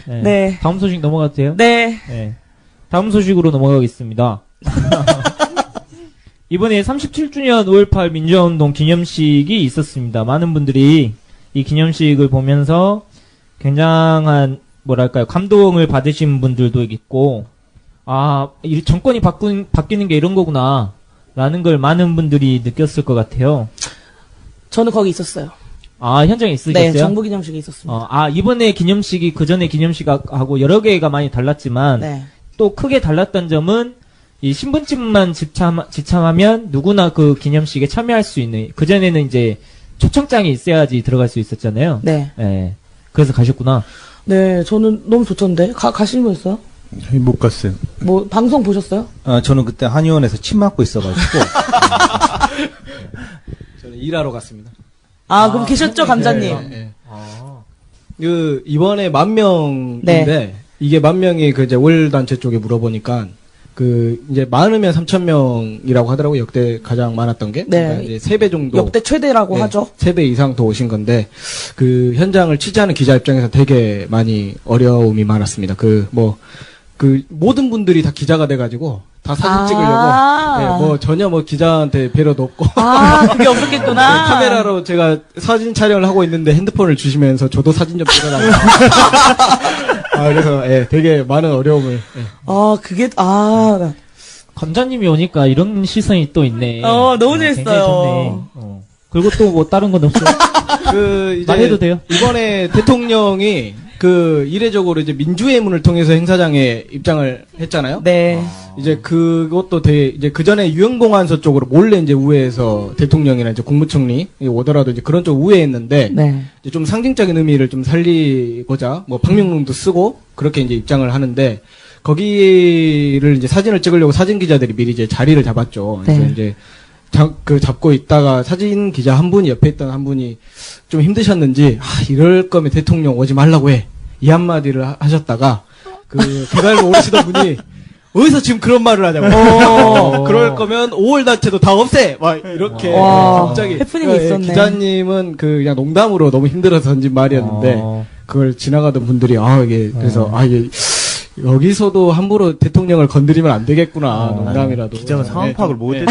네.
네.
다음 소식 넘어가도 돼요?
네.
네. 다음 소식으로 넘어가겠습니다. 이번에 37주년 5.18 민주화운동 기념식이 있었습니다. 많은 분들이 이 기념식을 보면서 굉장한 뭐랄까요 감동을 받으신 분들도 있고 이 정권이 바뀌는 게 이런 거구나 라는 걸 많은 분들이 느꼈을 것 같아요.
저는 거기 있었어요.
현장에 있으셨어요?
네, 정부 기념식에 있었습니다.
이번에 기념식이 그 전에 기념식하고 여러 개가 많이 달랐지만
네.
또 크게 달랐던 점은 이 신분증만 지참하면 누구나 그 기념식에 참여할 수 있는, 그전에는 이제 초청장이 있어야지 들어갈 수 있었잖아요.
네.
네. 그래서 가셨구나.
네, 저는 너무 좋던데. 가신 분 있어요?
못 갔어요.
뭐, 방송 보셨어요?
저는 그때 한의원에서 침 맞고 있어가지고.
저는 일하러 갔습니다.
그럼 계셨죠, 감자님?
네. 이번에 10,000명인데, 이게 10,000명이 그 이제 월단체 쪽에 물어보니까, 이제 많으면 3,000명이라고 하더라고요. 역대 가장 많았던 게.
네.
그러니까 이제 3배 정도.
역대 최대라고 하죠.
3배 이상 더 오신 건데, 현장을 취재하는 기자 입장에서 되게 많이 어려움이 많았습니다. 모든 분들이 다 기자가 돼가지고, 다 사진 찍으려고. 전혀 기자한테 배려도 없고.
그게 없었겠구나.
카메라로 제가 사진 촬영을 하고 있는데 핸드폰을 주시면서 저도 사진 좀 찍어달라고. 그래서, 되게 많은 어려움을.
감자님이 오니까 이런 시선이 또 있네.
너무 재밌어요.
굉장히 좋네. 그리고 또 뭐 다른 건 없어요?
이제
말해도 돼요?
이번에 대통령이 이례적으로 이제 민주의 문을 통해서 행사장에 입장을 했잖아요.
네.
이제 그것도 이제 그 전에 유형공안서 쪽으로 몰래 이제 우회해서 대통령이나 이제 국무총리 오더라도 이제 그런 쪽 우회했는데.
네.
이제 좀 상징적인 의미를 좀 살리고자 방명록도 쓰고 그렇게 이제 입장을 하는데 거기를 이제 사진을 찍으려고 사진 기자들이 미리 이제 자리를 잡았죠. 그래서
네.
이제 잡고 있다가 사진 기자 한 분이 옆에 있던 한 분이 좀 힘드셨는지 이럴 거면 대통령 오지 말라고 해. 이 한마디를 하셨다가 개갈로 오르시던 분이 어디서 지금 그런 말을 하냐고. 그럴 거면 5월 단체도 다 없애! 막 이렇게
와,
갑자기.
해프닝이 있었네.
기자님은 그냥 농담으로 너무 힘들어서 던진 말이었는데 그걸 지나가던 분들이 이게 그래서 이게 여기서도 함부로 대통령을 건드리면 안 되겠구나. 농담이라도.
기자가 상황 파악을 못했네.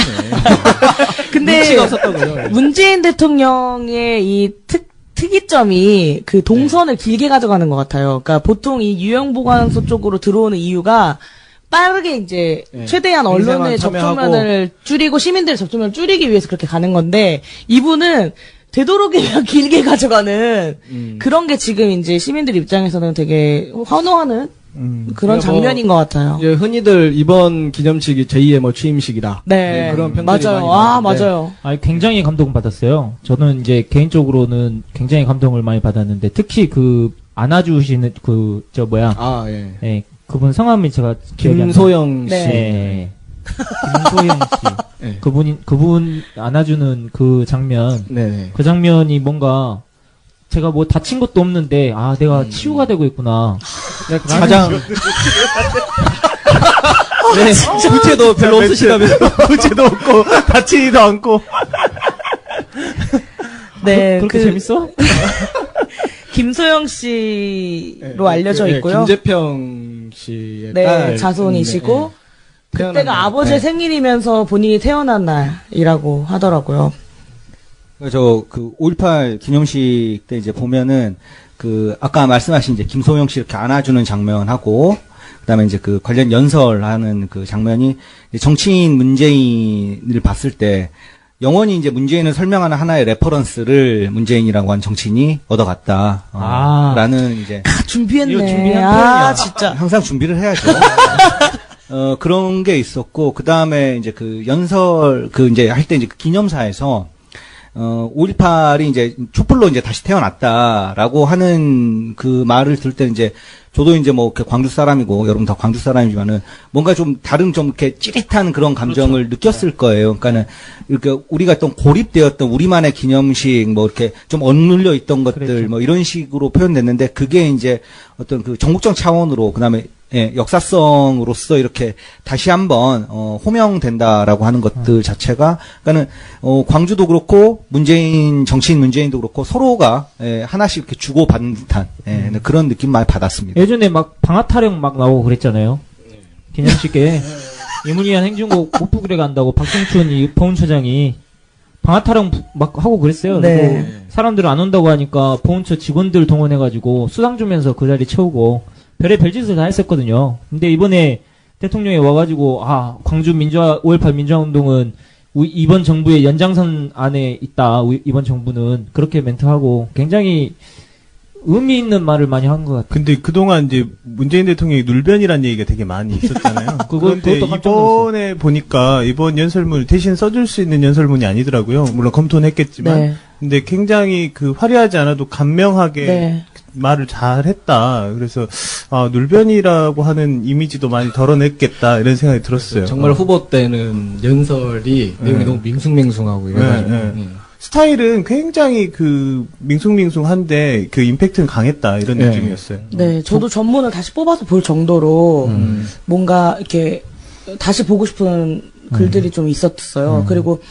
근데
눈치가 없었던 거죠.
문재인 대통령의 이 특이점이 그 동선을 길게 가져가는 것 같아요. 그러니까 보통 이 유형보관소 쪽으로 들어오는 이유가 빠르게 이제 최대한 언론의
행세만
접촉면을 줄이고 시민들의 접촉면을 줄이기 위해서 그렇게 가는 건데 이분은 되도록이면 길게 가져가는 그런 게 지금 이제 시민들 입장에서는 되게 환호하는 그런 장면인 것 같아요.
이제 흔히들 이번 기념식이 제2의 뭐 취임식이다.
네,
그런 평들이
맞아요.
많이 나오는데
맞아요.
굉장히 감동받았어요. 저는 이제 개인적으로는 굉장히 감동을 많이 받았는데, 특히 안아주시는
예.
예, 그분 성함이 제가 기억이 안 나요.
김소영 씨.
네. 김소영 씨.
네.
그분 안아주는 그 장면.
네네.
그 장면이 뭔가, 제가 뭐 다친 것도 없는데, 내가 치유가 되고 있구나.
가장 네, 부채도 별로 없으시다면서.
부채도 없고, 다치지도 않고.
네,
그렇게 재밌어?
김소영 씨로 알려져 있고요.
김재평 씨의
네,
딸.
자손이시고 그때가 아버지의 생일이면서 본인이 태어난 날이라고 하더라고요.
그 5.18 기념식 때 이제 보면은 아까 말씀하신 이제 김소영 씨 이렇게 안아주는 장면하고 그다음에 이제 그 관련 연설하는 그 장면이 정치인 문재인을 봤을 때 영원히 이제 문재인을 설명하는 하나의 레퍼런스를 문재인이라고 하는 정치인이 얻어갔다. 라는 이제.
준비했네.
이거 준비한 편이야.
진짜.
항상 준비를 해야죠. 그런 게 있었고, 그 다음에 이제 이제 할 때 이제 기념사에서 5.18이 이제 촛불로 이제 다시 태어났다라고 하는 그 말을 들을 때 이제 저도 이제 뭐 광주 사람이고 여러분 다 광주 사람이지만은 뭔가 좀 다른 좀 이렇게 찌릿한 그런 감정을 느꼈을 거예요. 그러니까는 이렇게 우리가 어떤 고립되었던 우리만의 기념식 뭐 이렇게 좀 억눌려 있던 것들 뭐 이런 식으로 표현됐는데 그게 이제 어떤 그 전국적 차원으로 그다음에 역사성으로서 이렇게 다시 한번 호명된다라고 하는 것들 자체가 그러니까는 광주도 그렇고 정치인 문재인도 그렇고 서로가 하나씩 이렇게 주고받는 듯한 그런 느낌 많이 받았습니다.
예전에 막 방아타령 막 나오고 그랬잖아요. 기념식에 이문희한 행정국 목부그래 간다고 박성춘 보훈처장이 방아타령 막 하고 그랬어요.
네.
그리고 사람들 안 온다고 하니까 보훈처 직원들 동원해가지고 수당 주면서 그 자리 채우고 별의 별짓을 다 했었거든요. 근데 이번에 대통령이 와가지고 광주 5.18 민주화운동은 이번 정부의 연장선 안에 있다. 이번 정부는 그렇게 멘트하고 굉장히 의미 있는 말을 많이 한 것 같아요.
근데 그동안 이제 문재인 대통령이 눌변이라는 얘기가 되게 많이 있었잖아요. 그런데 이번에 보니까 이번 연설문 대신 써줄 수 있는 연설문이 아니더라고요. 물론 검토는 했겠지만.
네.
근데 굉장히 화려하지 않아도 간명하게 말을 잘 했다. 그래서, 눌변이라고 하는 이미지도 많이 덜어냈겠다. 이런 생각이 들었어요.
정말 후보 때는 연설이 내용이 너무 밍숭맹숭하고 이래가지고.
스타일은 굉장히 밍숭밍숭한데 임팩트는 강했다. 이런 느낌이었어요.
네, 저도 전문을 다시 뽑아서 볼 정도로 뭔가 이렇게 다시 보고 싶은 글들이 좀 있었어요. 그리고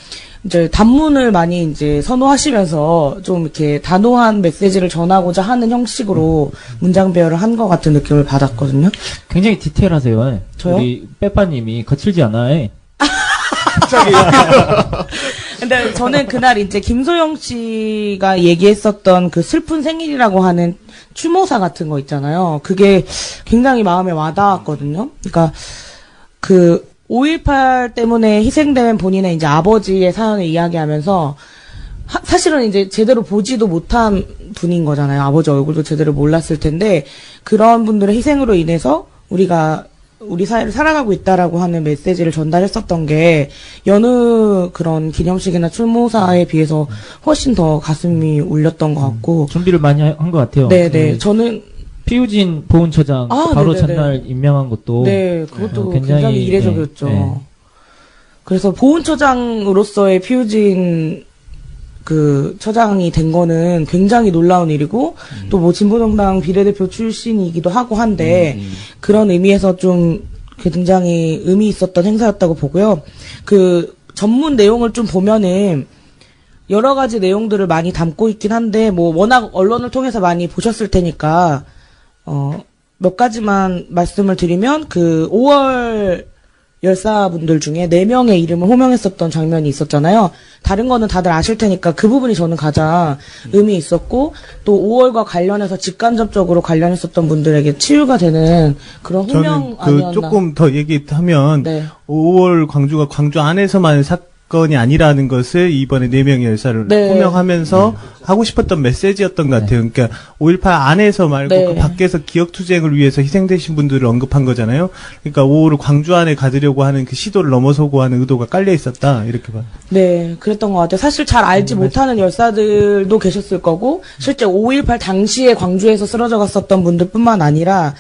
이제 단문을 많이 이제 선호하시면서 좀 이렇게 단호한 메시지를 전하고자 하는 형식으로 문장 배열을 한 것 같은 느낌을 받았거든요.
굉장히 디테일하세요.
저요?
우리 빼빠님이 거칠지 않아요.
근데 저는 그날 이제 김소영 씨가 얘기했었던 그 슬픈 생일이라고 하는 추모사 같은 거 있잖아요. 그게 굉장히 마음에 와닿았거든요. 그러니까 5.18 때문에 희생된 본인의 이제 아버지의 사연을 이야기하면서 사실은 이제 제대로 보지도 못한 분인 거잖아요. 아버지 얼굴도 제대로 몰랐을 텐데 그런 분들의 희생으로 인해서 우리가 우리 사회를 살아가고 있다라고 하는 메시지를 전달했었던 게 여느 그런 기념식이나 출모사에 비해서 훨씬 더 가슴이 울렸던 것 같고
준비를 많이 한 것 같아요.
네네. 저는
피우진 보훈처장 바로
네네네.
전날 임명한 것도
그것도 굉장히 이례적이었죠.
네.
그래서 보훈처장으로서의 피우진 그 처장이 된 거는 굉장히 놀라운 일이고 또 뭐 진보정당 비례대표 출신이기도 하고 한데 그런 의미에서 좀 굉장히 의미 있었던 행사였다고 보고요. 그 전문 내용을 좀 보면은 여러 가지 내용들을 많이 담고 있긴 한데 뭐 워낙 언론을 통해서 많이 보셨을 테니까 몇 가지만 말씀을 드리면 그 5월 열사분들 중에 4명의 이름을 호명했었던 장면이 있었잖아요. 다른 거는 다들 아실 테니까 그 부분이 저는 가장 의미 있었고 또 5월과 관련해서 직간접적으로 관련했었던 분들에게 치유가 되는 그런 호명
저는
아니었나.
조금 더 얘기하면
네.
5월 광주가 광주 안에서만 사건이 아니라는 것을 이번에 4명의 열사를
네.
호명하면서 하고 싶었던 메시지였던 것 같아요. 그러니까 5.18 안에서 말고
네.
그 밖에서 기억투쟁을 위해서 희생되신 분들을 언급한 거잖아요. 그러니까 5월을 광주 안에 가두려고 하는 그 시도를 넘어서고 하는 의도가 깔려 있었다. 이렇게 봐요.
네, 그랬던 것 같아요. 사실 잘 알지 못하는 열사들도 계셨을 거고, 실제 5.18 당시에 광주에서 쓰러져 갔었던 분들뿐만 아니라,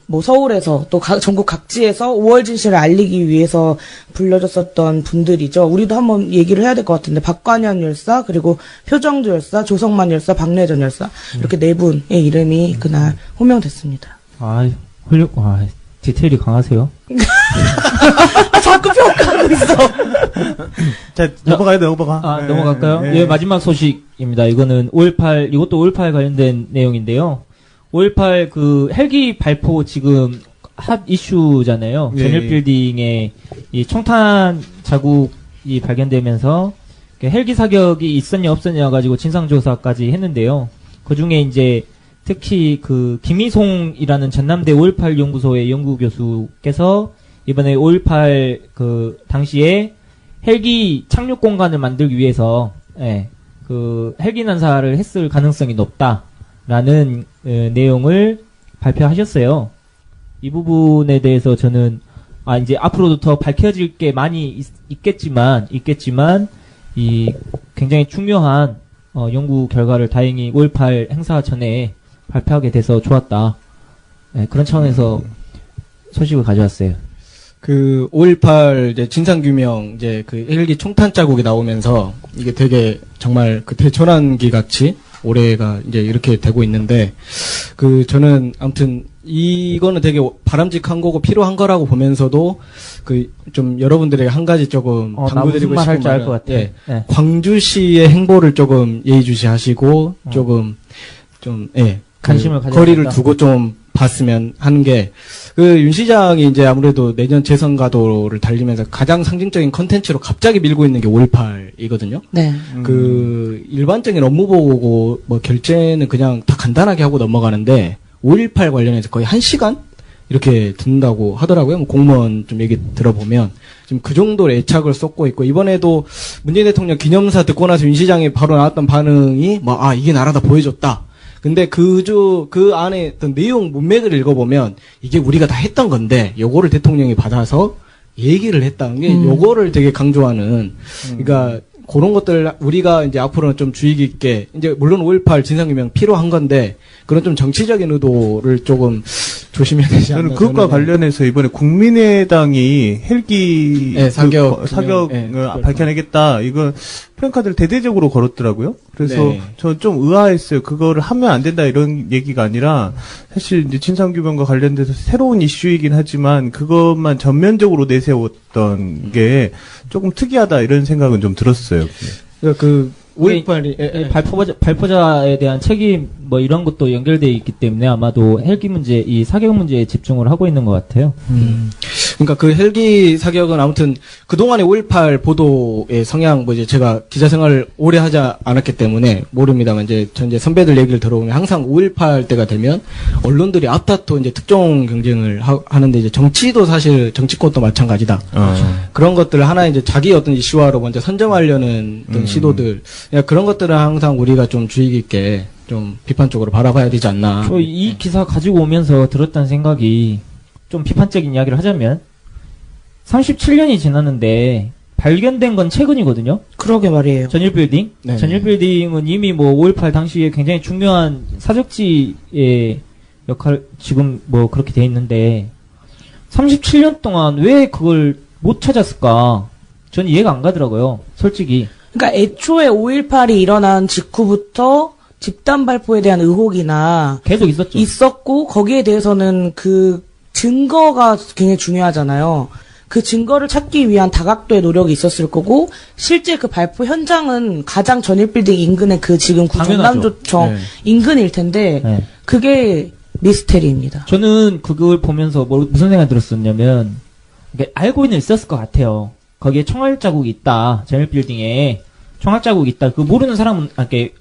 뭐 서울에서 또 전국 각지에서 5월 진실을 알리기 위해서 불려졌었던 분들이죠. 우리도 한번 얘기를 해야 될 것 같은데, 박관현 열사, 그리고 표정주 열사, 조성만 열사, 박래전 열사, 이렇게 4분의 이름이 그날 호명됐습니다.
디테일이 강하세요.
자꾸 평가하고 있어.
자, 넘어가.
넘어갈까요?
예.
예, 마지막 소식입니다. 이거는 5.18, 이것도 5.18 관련된 내용인데요. 5.18 그 헬기 발포 지금 핫 이슈잖아요.
예,
전일 빌딩에 이 총탄 자국이 발견되면서 헬기 사격이 있었냐 없었냐 가지고 진상조사까지 했는데요. 그 중에 이제 특히 그 김희송이라는 전남대 5.18 연구소의 연구교수께서 이번에 5.18 그 당시에 헬기 착륙 공간을 만들기 위해서 그 헬기 난사를 했을 가능성이 높다라는 내용을 발표하셨어요. 이 부분에 대해서 저는 이제 앞으로도 더 밝혀질 게 많이 있겠지만 이 굉장히 중요한 연구 결과를 다행히 5.18 행사 전에 발표하게 돼서 좋았다. 그런 차원에서 소식을 가져왔어요.
그 5.18 이제 진상규명 이제 그 헬기 총탄 자국이 나오면서 이게 되게 정말 그 대전환기 같이 올해가 이제 이렇게 되고 있는데 그 저는 아무튼 이거는 되게 바람직한 거고 필요한 거라고 보면서도 그 좀 여러분들에게 한 가지 조금 당부드리고
무슨 말
싶은
할지 알 것
말은
같아요. 네.
광주시의 행보를 조금 예의주시하시고 조금 좀
관심을 가져야
거리를
된다.
두고 좀 봤으면 하는 게 그 윤 시장이 이제 아무래도 내년 재선 가도를 달리면서 가장 상징적인 컨텐츠로 갑자기 밀고 있는 게 5.18이거든요.
네.
그 일반적인 업무 보고 뭐 결제는 그냥 다 간단하게 하고 넘어가는데 5.18 관련해서 거의 1시간 이렇게 듣는다고 하더라고요. 뭐 공무원 좀 얘기 들어보면 지금 그 정도로 애착을 쏟고 있고 이번에도 문재인 대통령 기념사 듣고 나서 윤 시장이 바로 나왔던 반응이 뭐 이게 나라다 보여줬다. 근데 그 안에 어떤 내용 문맥을 읽어보면 이게 우리가 다 했던 건데 요거를 대통령이 받아서 얘기를 했다는 게 요거를 되게 강조하는 그러니까 그런 것들 우리가 이제 앞으로는 좀 주의 깊게 이제 물론 5.18 진상규명 필요한 건데 그런 좀 정치적인 의도를 조금 조심해야 되지 않나.
저는 그것과 관련해서 이번에 국민의당이 헬기 사격을 밝혀내겠다. 이거 평가들 대대적으로 걸었더라고요. 그래서
네.
저는 좀 의아했어요. 그거를 하면 안 된다 이런 얘기가 아니라 사실 이제 진상규명과 관련돼서 새로운 이슈이긴 하지만 그것만 전면적으로 내세웠던 게 조금 특이하다 이런 생각은 좀 들었어요.
그러니까 그 5.18이
발포자에 대한 책임 뭐 이런 것도 연결돼 있기 때문에 아마도 헬기 문제, 이 사격 문제에 집중을 하고 있는 것 같아요.
그러니까 그 헬기 사격은 아무튼 그동안의 5.18 보도의 성향 뭐 이제 제가 기자 생활을 오래 하지 않았기 때문에 모릅니다만 이제 선배들 얘기를 들어보면 항상 5.18 때가 되면 언론들이 앞다퉈 이제 특종 경쟁을 하는데 이제 정치도 사실 정치권도 마찬가지다. 그런 것들을 하나 이제 자기 어떤 이슈화로 먼저 선점하려는 어떤 시도들 그런 것들은 항상 우리가 좀 주의 깊게 좀 비판적으로 바라봐야 되지 않나.
이 기사 가지고 오면서 들었던 생각이 좀 비판적인 이야기를 하자면 37년이 지났는데 발견된 건 최근이거든요.
그러게 말이에요.
전일빌딩.
네.
전일빌딩은 이미 뭐 5.18 당시에 굉장히 중요한 사적지의 역할 지금 뭐 그렇게 돼 있는데 37년 동안 왜 그걸 못 찾았을까? 전 이해가 안 가더라고요. 솔직히.
그러니까 애초에 5.18이 일어난 직후부터 집단 발포에 대한 의혹이나
계속 있었죠.
있었고 거기에 대해서는 그 증거가 굉장히 중요하잖아요. 그 증거를 찾기 위한 다각도의 노력이 있었을 거고 실제 그 발표 현장은 가장 전일빌딩 인근의 그 지금 구정남조청
네.
인근일 텐데
네.
그게 미스테리입니다.
저는 그걸 보면서 무슨 생각이 들었었냐면, 알고는 있었을 것 같아요. 거기에 총알 자국이 있다. 전일빌딩에 총알 자국이 있다. 그 모르는 사람은,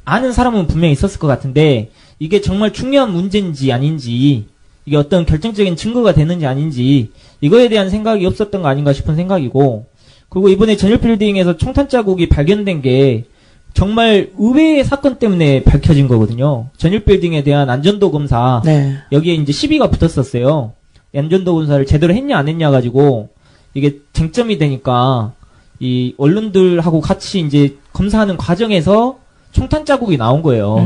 아는 사람은 분명히 있었을 것 같은데, 이게 정말 중요한 문제인지 아닌지, 이게 어떤 결정적인 증거가 되는지 아닌지, 이거에 대한 생각이 없었던 거 아닌가 싶은 생각이고, 그리고 이번에 전일빌딩에서 총탄 자국이 발견된 게 정말 의외의 사건 때문에 밝혀진 거거든요. 전일빌딩에 대한 안전도 검사,
네.
여기에 이제 시비가 붙었었어요. 안전도 검사를 제대로 했냐 안 했냐 가지고 이게 쟁점이 되니까 이 언론들하고 같이 이제 검사하는 과정에서 총탄 자국이 나온 거예요.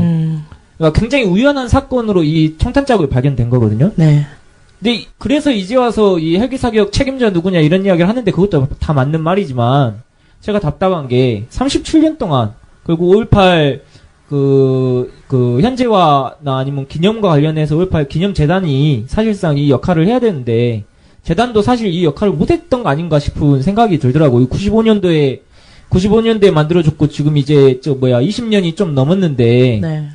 그러니까 굉장히 우연한 사건으로 이 총탄 자국이 발견된 거거든요.
네.
근데 그래서 이제 와서 이 헬기 사격 책임자 누구냐 이런 이야기를 하는데 그것도 다 맞는 말이지만 제가 답답한 게 37년 동안 그리고 5.18 현재화나 아니면 기념과 관련해서 5.18 기념재단이 사실상 이 역할을 해야 되는데 재단도 사실 이 역할을 못했던 거 아닌가 싶은 생각이 들더라고요. 95년도에 만들어졌고 지금 이제 20년이 좀 넘었는데
네.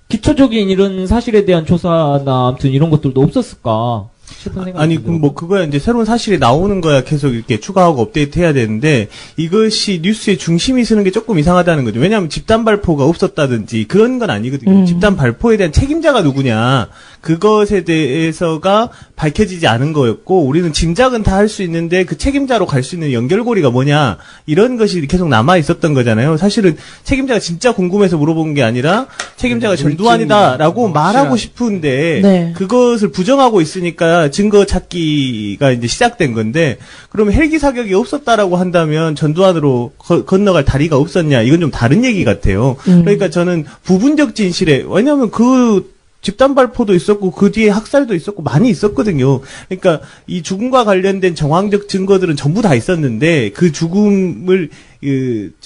기초적인 이런 사실에 대한 조사나 아무튼 이런 것들도 없었을까 싶은 생각이
아니,
들더라고요.
뭐, 그거야 이제 새로운 사실이 나오는 거야 계속 이렇게 추가하고 업데이트 해야 되는데, 이것이 뉴스의 중심이 서는 게 조금 이상하다는 거죠. 왜냐하면 집단 발표가 없었다든지 그런 건 아니거든요. 집단 발표에 대한 책임자가 누구냐, 그것에 대해서가 밝혀지지 않은 거였고, 우리는 짐작은 다 할 수 있는데, 그 책임자로 갈 수 있는 연결고리가 뭐냐, 이런 것이 계속 남아 있었던 거잖아요. 사실은 책임자가 진짜 궁금해서 물어본 게 아니라, 책임자가 전두환이다라고 말하고 싶은데,
네.
그것을 부정하고 있으니까 증거 찾기가 이제 시작된 건데, 그러면 헬기 사격이 없었다라고 한다면 전두환으로 건너갈 다리가 없었냐, 이건 좀 다른 얘기 같아요. 그러니까 저는 부분적 진실에, 왜냐하면 그 집단 발포도 있었고 그 뒤에 학살도 있었고 많이 있었거든요. 그러니까 이 죽음과 관련된 정황적 증거들은 전부 다 있었는데 그 죽음을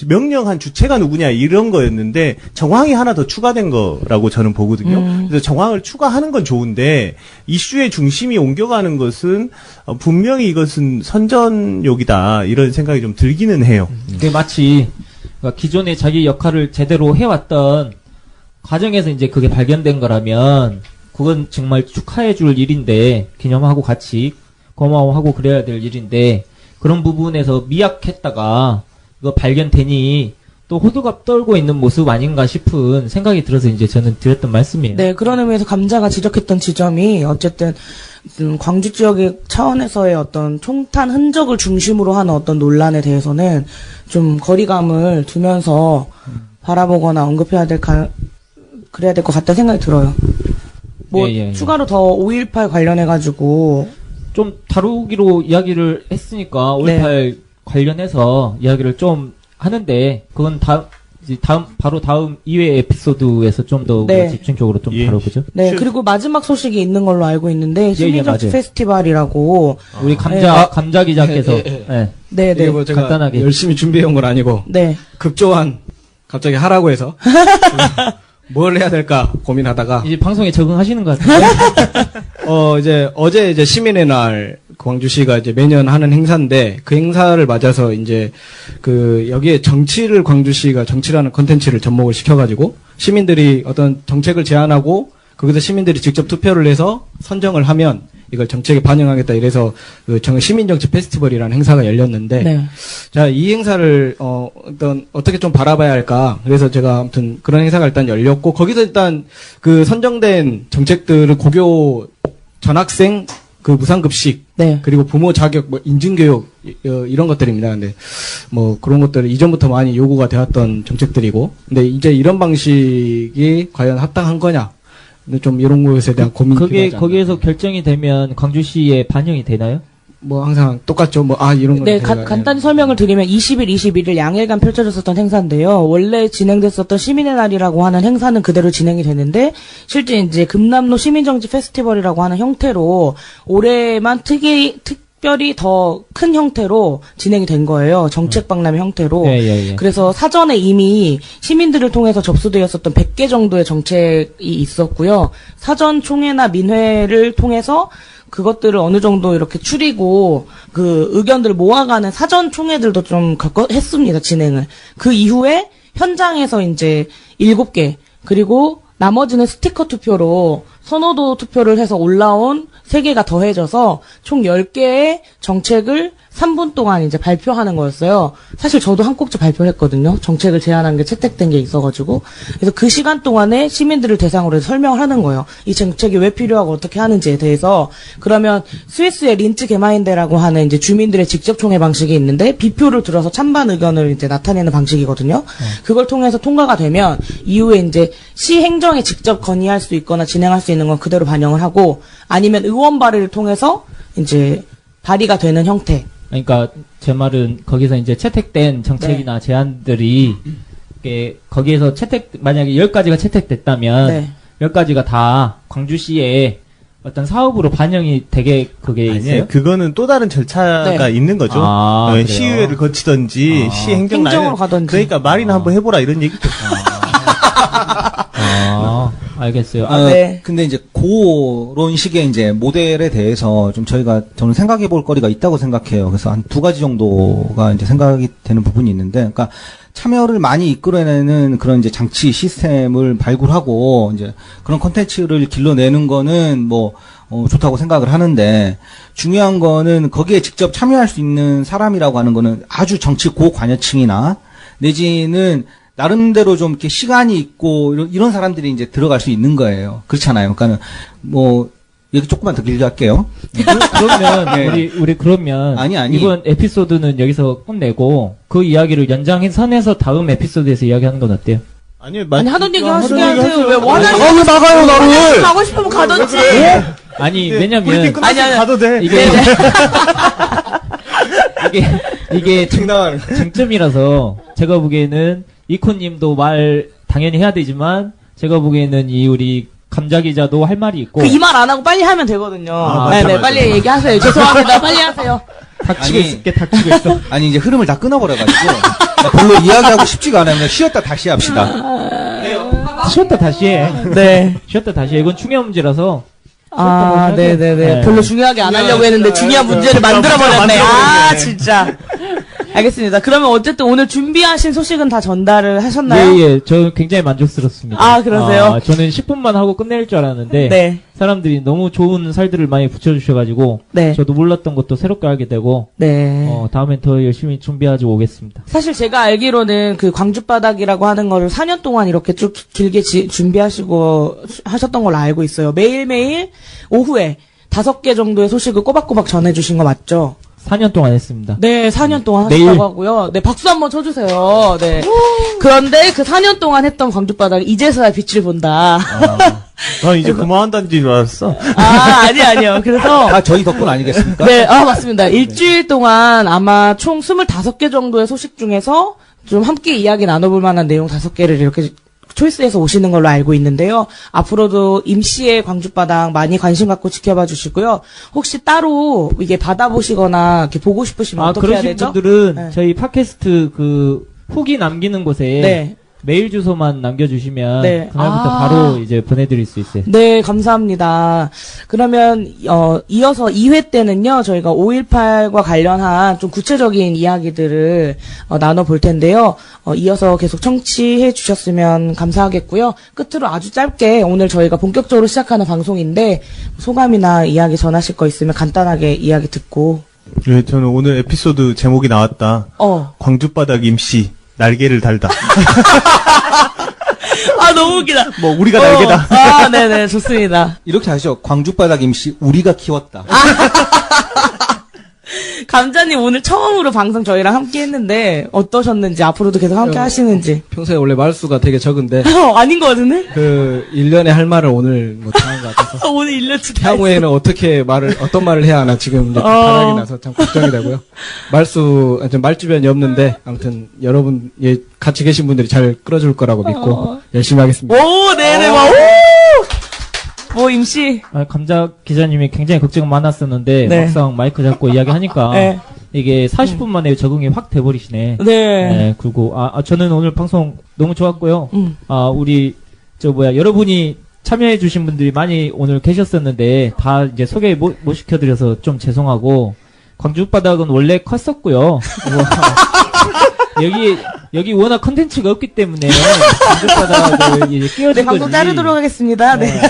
명령한 주체가 누구냐 이런 거였는데 정황이 하나 더 추가된 거라고 저는 보거든요. 그래서 정황을 추가하는 건 좋은데 이슈의 중심이 옮겨가는 것은 분명히 이것은 선전욕이다 이런 생각이 좀 들기는 해요.
그게 마치 그러니까 기존에 자기 역할을 제대로 해왔던 과정에서 이제 그게 발견된 거라면 그건 정말 축하해줄 일인데 기념하고 같이 고마워하고 그래야 될 일인데 그런 부분에서 미약했다가 이거 발견되니 또 호들갑 떨고 있는 모습 아닌가 싶은 생각이 들어서 이제 저는 드렸던 말씀이에요.
네, 그런 의미에서 감자가 지적했던 지점이 어쨌든 광주 지역의 차원에서의 어떤 총탄 흔적을 중심으로 하는 어떤 논란에 대해서는 좀 거리감을 두면서 바라보거나 언급해야 그래야 될 것 같다 생각이 들어요. 뭐 추가로 더 5.18 관련해가지고
좀 다루기로 이야기를 했으니까 5.18 관련해서 이야기를 좀 하는데 그건 바로 다음 2회 에피소드에서 좀 더 집중적으로 좀 다뤄보죠.
네, 그리고 마지막 소식이 있는 걸로 알고 있는데 시민정치 페스티벌이라고
우리 감자 기자께서
네,
뭐 제가
간단하게
열심히 준비해온 건 아니고 급조한 갑자기 하라고 해서 뭘 해야 될까 고민하다가
이제 방송에 적응하시는 것 같은데.
어제 이제 시민의 날 광주시가 이제 매년 하는 행사인데 그 행사를 맞아서 이제 여기에 광주시가 정치라는 컨텐츠를 접목을 시켜가지고 시민들이 어떤 정책을 제안하고 거기서 시민들이 직접 투표를 해서 선정을 하면 이걸 정책에 반영하겠다 이래서 시민정치 페스티벌이라는 행사가 열렸는데 자, 이 행사를 어떻게 좀 바라봐야 할까 그래서 제가 아무튼 그런 행사가 일단 열렸고 거기서 일단 그 선정된 정책들을 고교 전학생 무상급식 그리고 부모 자격 인증교육 이런 것들입니다. 근데 뭐 그런 것들은 이전부터 많이 요구가 되었던 정책들이고 근데 이제 이런 방식이 과연 합당한 거냐 근데 좀 이런 것에 대한 고민이 필요하지 않나.
거기에서 결정이 되면 광주시에 반영이 되나요?
뭐 항상 똑같죠. 이런 거.
네, 간단히 설명을 드리면 20일, 21일 양일간 펼쳐졌었던 행사인데요. 원래 진행됐었던 시민의 날이라고 하는 행사는 그대로 진행이 되는데 실제 이제 금남로 시민정치 페스티벌이라고 하는 형태로 올해만 특별히 더 큰 형태로 진행이 된 거예요. 정책 박람회 형태로. 그래서 사전에 이미 시민들을 통해서 접수되었었던 100개 정도의 정책이 있었고요. 사전 총회나 민회를 통해서 그것들을 어느 정도 이렇게 추리고 그 의견들을 모아가는 사전 총회들도 좀 했습니다. 진행을. 그 이후에 현장에서 이제 7개 그리고 나머지는 스티커 투표로 선호도 투표를 해서 올라온 3개가 더해져서 총 10개의 정책을 3분 동안 이제 발표하는 거였어요. 사실 저도 한 꼭지 발표를 했거든요. 정책을 제안한 게 채택된 게 있어가지고. 그래서 그 시간 동안에 시민들을 대상으로 해서 설명을 하는 거예요. 이 정책이 왜 필요하고 어떻게 하는지에 대해서. 그러면 스위스의 린츠 게마인데라고 하는 이제 주민들의 직접 총회 방식이 있는데 비표를 들어서 찬반 의견을 이제 나타내는 방식이거든요. 그걸 통해서 통과가 되면 이후에 이제 시 행정에 직접 건의할 수 있거나 진행할 수 있는 건 그대로 반영을 하고 아니면 의원 발의를 통해서 이제 발의가 되는 형태.
그러니까 제 말은 거기서 이제 채택된 정책이나 제안들이 거기에서 만약에 10가지가 채택됐다면 10가지가 다 광주시에 어떤 사업으로 반영이 되게 그게 있어요?
아니에요. 그거는 또 다른 절차가 있는 거죠. 시의회를 거치든지 시
행정으로 가든지.
그러니까 말이나 한번 해보라 이런 얘기죠.
알겠어요.
네.
근데 이제 그런 식의 이제 모델에 대해서 좀 저는 생각해 볼 거리가 있다고 생각해요. 그래서 한 2가지 정도가 이제 생각이 되는 부분이 있는데, 그러니까 참여를 많이 이끌어내는 그런 이제 장치 시스템을 발굴하고 이제 그런 콘텐츠를 길러내는 거는 좋다고 생각을 하는데, 중요한 거는 거기에 직접 참여할 수 있는 사람이라고 하는 거는 아주 정치 고관여층이나 내지는 나름대로 좀 이렇게 시간이 있고 이런 사람들이 이제 들어갈 수 있는 거예요. 그렇잖아요. 그러니까는 얘기 조금만 더 길게 할게요.
그러면 우리 그러면
아니.
이번 에피소드는 여기서 끝내고 그 이야기를 연장선에서 다음 에피소드에서 이야기하는 건 어때요?
아니 하던 얘기 하시게 하세요. 왜
왜 나가요 나를?
가고 싶으면 가던지.
아니 왜냐면
아니
가도 돼.
이게 쟁점이라서 제가 보기에는 이코님도 말 당연히 해야 되지만 제가 보기에는 우리 감자 기자도 할 말이 있고
이 말 안 하고 빨리 하면 되거든요.
맞아.
빨리 얘기하세요. 죄송합니다. 빨리 하세요.
닥치고 있어.
아니 이제 흐름을 다 끊어버려가지고 별로 이야기하고 싶지가 않아요. 그냥 쉬었다 다시 합시다.
쉬었다 다시 해.
네.
쉬었다 다시 해. 이건 중요한 문제라서.
네네네. 별로 중요하게 안 하려고 했는데 중요한 문제를 만들어버렸네. 진짜. 알겠습니다. 그러면 어쨌든 오늘 준비하신 소식은 다 전달을 하셨나요?
예. 저 굉장히 만족스럽습니다.
그러세요?
저는 10분만 하고 끝낼 줄 알았는데.
네.
사람들이 너무 좋은 살들을 많이 붙여주셔가지고.
네.
저도 몰랐던 것도 새롭게 알게 되고.
네.
다음엔 더 열심히 준비하고 오겠습니다.
사실 제가 알기로는 그 광주바닥이라고 하는 거를 4년 동안 이렇게 쭉 길게 준비하시고 하셨던 걸로 알고 있어요. 매일매일 오후에 5개 정도의 소식을 꼬박꼬박 전해주신 거 맞죠?
4년 동안 했습니다.
네, 4년 동안
매일.
하셨다고 하고요. 네, 박수 한번 쳐주세요. 네. 그런데 그 4년 동안 했던 광주바닥이 이제서야 빛을 본다.
난 이제 그만한다는 줄 알았어.
아니요. 그래서.
다 저희 덕분 아니겠습니까?
네, 맞습니다. 일주일 동안 아마 총 25개 정도의 소식 중에서 좀 함께 이야기 나눠볼 만한 내용 5개를 이렇게 초이스해서 오시는 걸로 알고 있는데요. 앞으로도 임시의 광주바닥 많이 관심 갖고 지켜봐 주시고요. 혹시 따로 이게 받아보시거나 이렇게 보고 싶으시면 어떻게 해야
그러신
되죠?
분들은 저희 팟캐스트 후기 남기는 곳에 메일 주소만 남겨주시면 그날부터 바로 이제 보내드릴 수 있어요.
네, 감사합니다. 그러면 이어서 2회 때는요, 저희가 5.18과 관련한 좀 구체적인 이야기들을 나눠볼 텐데요. 이어서 계속 청취해 주셨으면 감사하겠고요. 끝으로 아주 짧게 오늘 저희가 본격적으로 시작하는 방송인데 소감이나 이야기 전하실 거 있으면 간단하게 이야기 듣고.
네, 저는 오늘 에피소드 제목이 나왔다. 광주바닥 임시 날개를 달다.
너무 웃기다.
우리가 날개다.
네네, 좋습니다.
이렇게 하죠. 광주바닥 임시 우리가 키웠다.
감자님 오늘 처음으로 방송 저희랑 함께 했는데 어떠셨는지, 앞으로도 계속 함께 하시는지.
평소에 원래 말수가 되게 적은데
아닌 것 같은데?
1년에 할 말을 오늘 못하는 것 같아서
오늘 1년치
향후에는 어떤 말을 해야 하나 지금 이제 바닥이 나서 참 걱정이 되고요. 말주변이 없는데 아무튼 여러분 같이 계신 분들이 잘 끌어줄 거라고 믿고 열심히 하겠습니다.
네네, 임시.
감자 기자님이 굉장히 걱정 많았었는데 막상 마이크 잡고 이야기하니까 이게 40분 만에 적응이 확 돼버리시네. 그리고 저는 오늘 방송 너무 좋았고요. 우리 여러분이 참여해주신 분들이 많이 오늘 계셨었는데, 다 이제 소개 못 시켜드려서 좀 죄송하고, 광주 바닥은 원래 컸었고요. 여기 워낙 컨텐츠가 없기 때문에, 광주 바닥을 이제 끼워준
네, 방송
거지.
자르도록 하겠습니다. 네.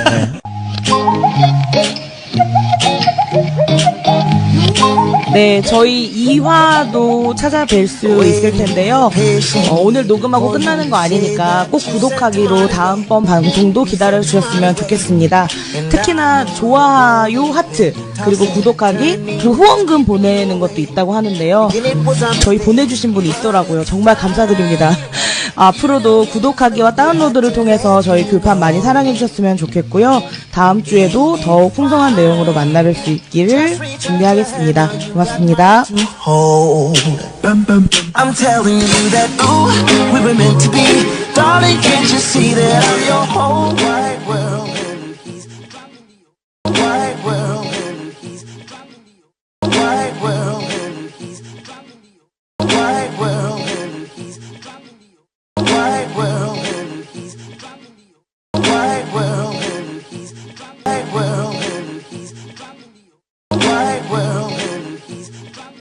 네, 저희 2화도 찾아뵐 수 있을 텐데요. 오늘 녹음하고 끝나는 거 아니니까 꼭 구독하기로 다음번 방송도 기다려주셨으면 좋겠습니다. 특히나 좋아요, 하트, 그리고 구독하기, 그리고 후원금 보내는 것도 있다고 하는데요. 저희 보내주신 분이 있더라고요. 정말 감사드립니다. 앞으로도 구독하기와 다운로드를 통해서 저희 글판 많이 사랑해주셨으면 좋겠고요. 다음 주에도 더욱 풍성한 내용으로 만나뵐 수 있기를 준비하겠습니다. 고맙습니다.
I'm telling you that ooh, we were meant to be. Darling, can't you see that I'm your whole world?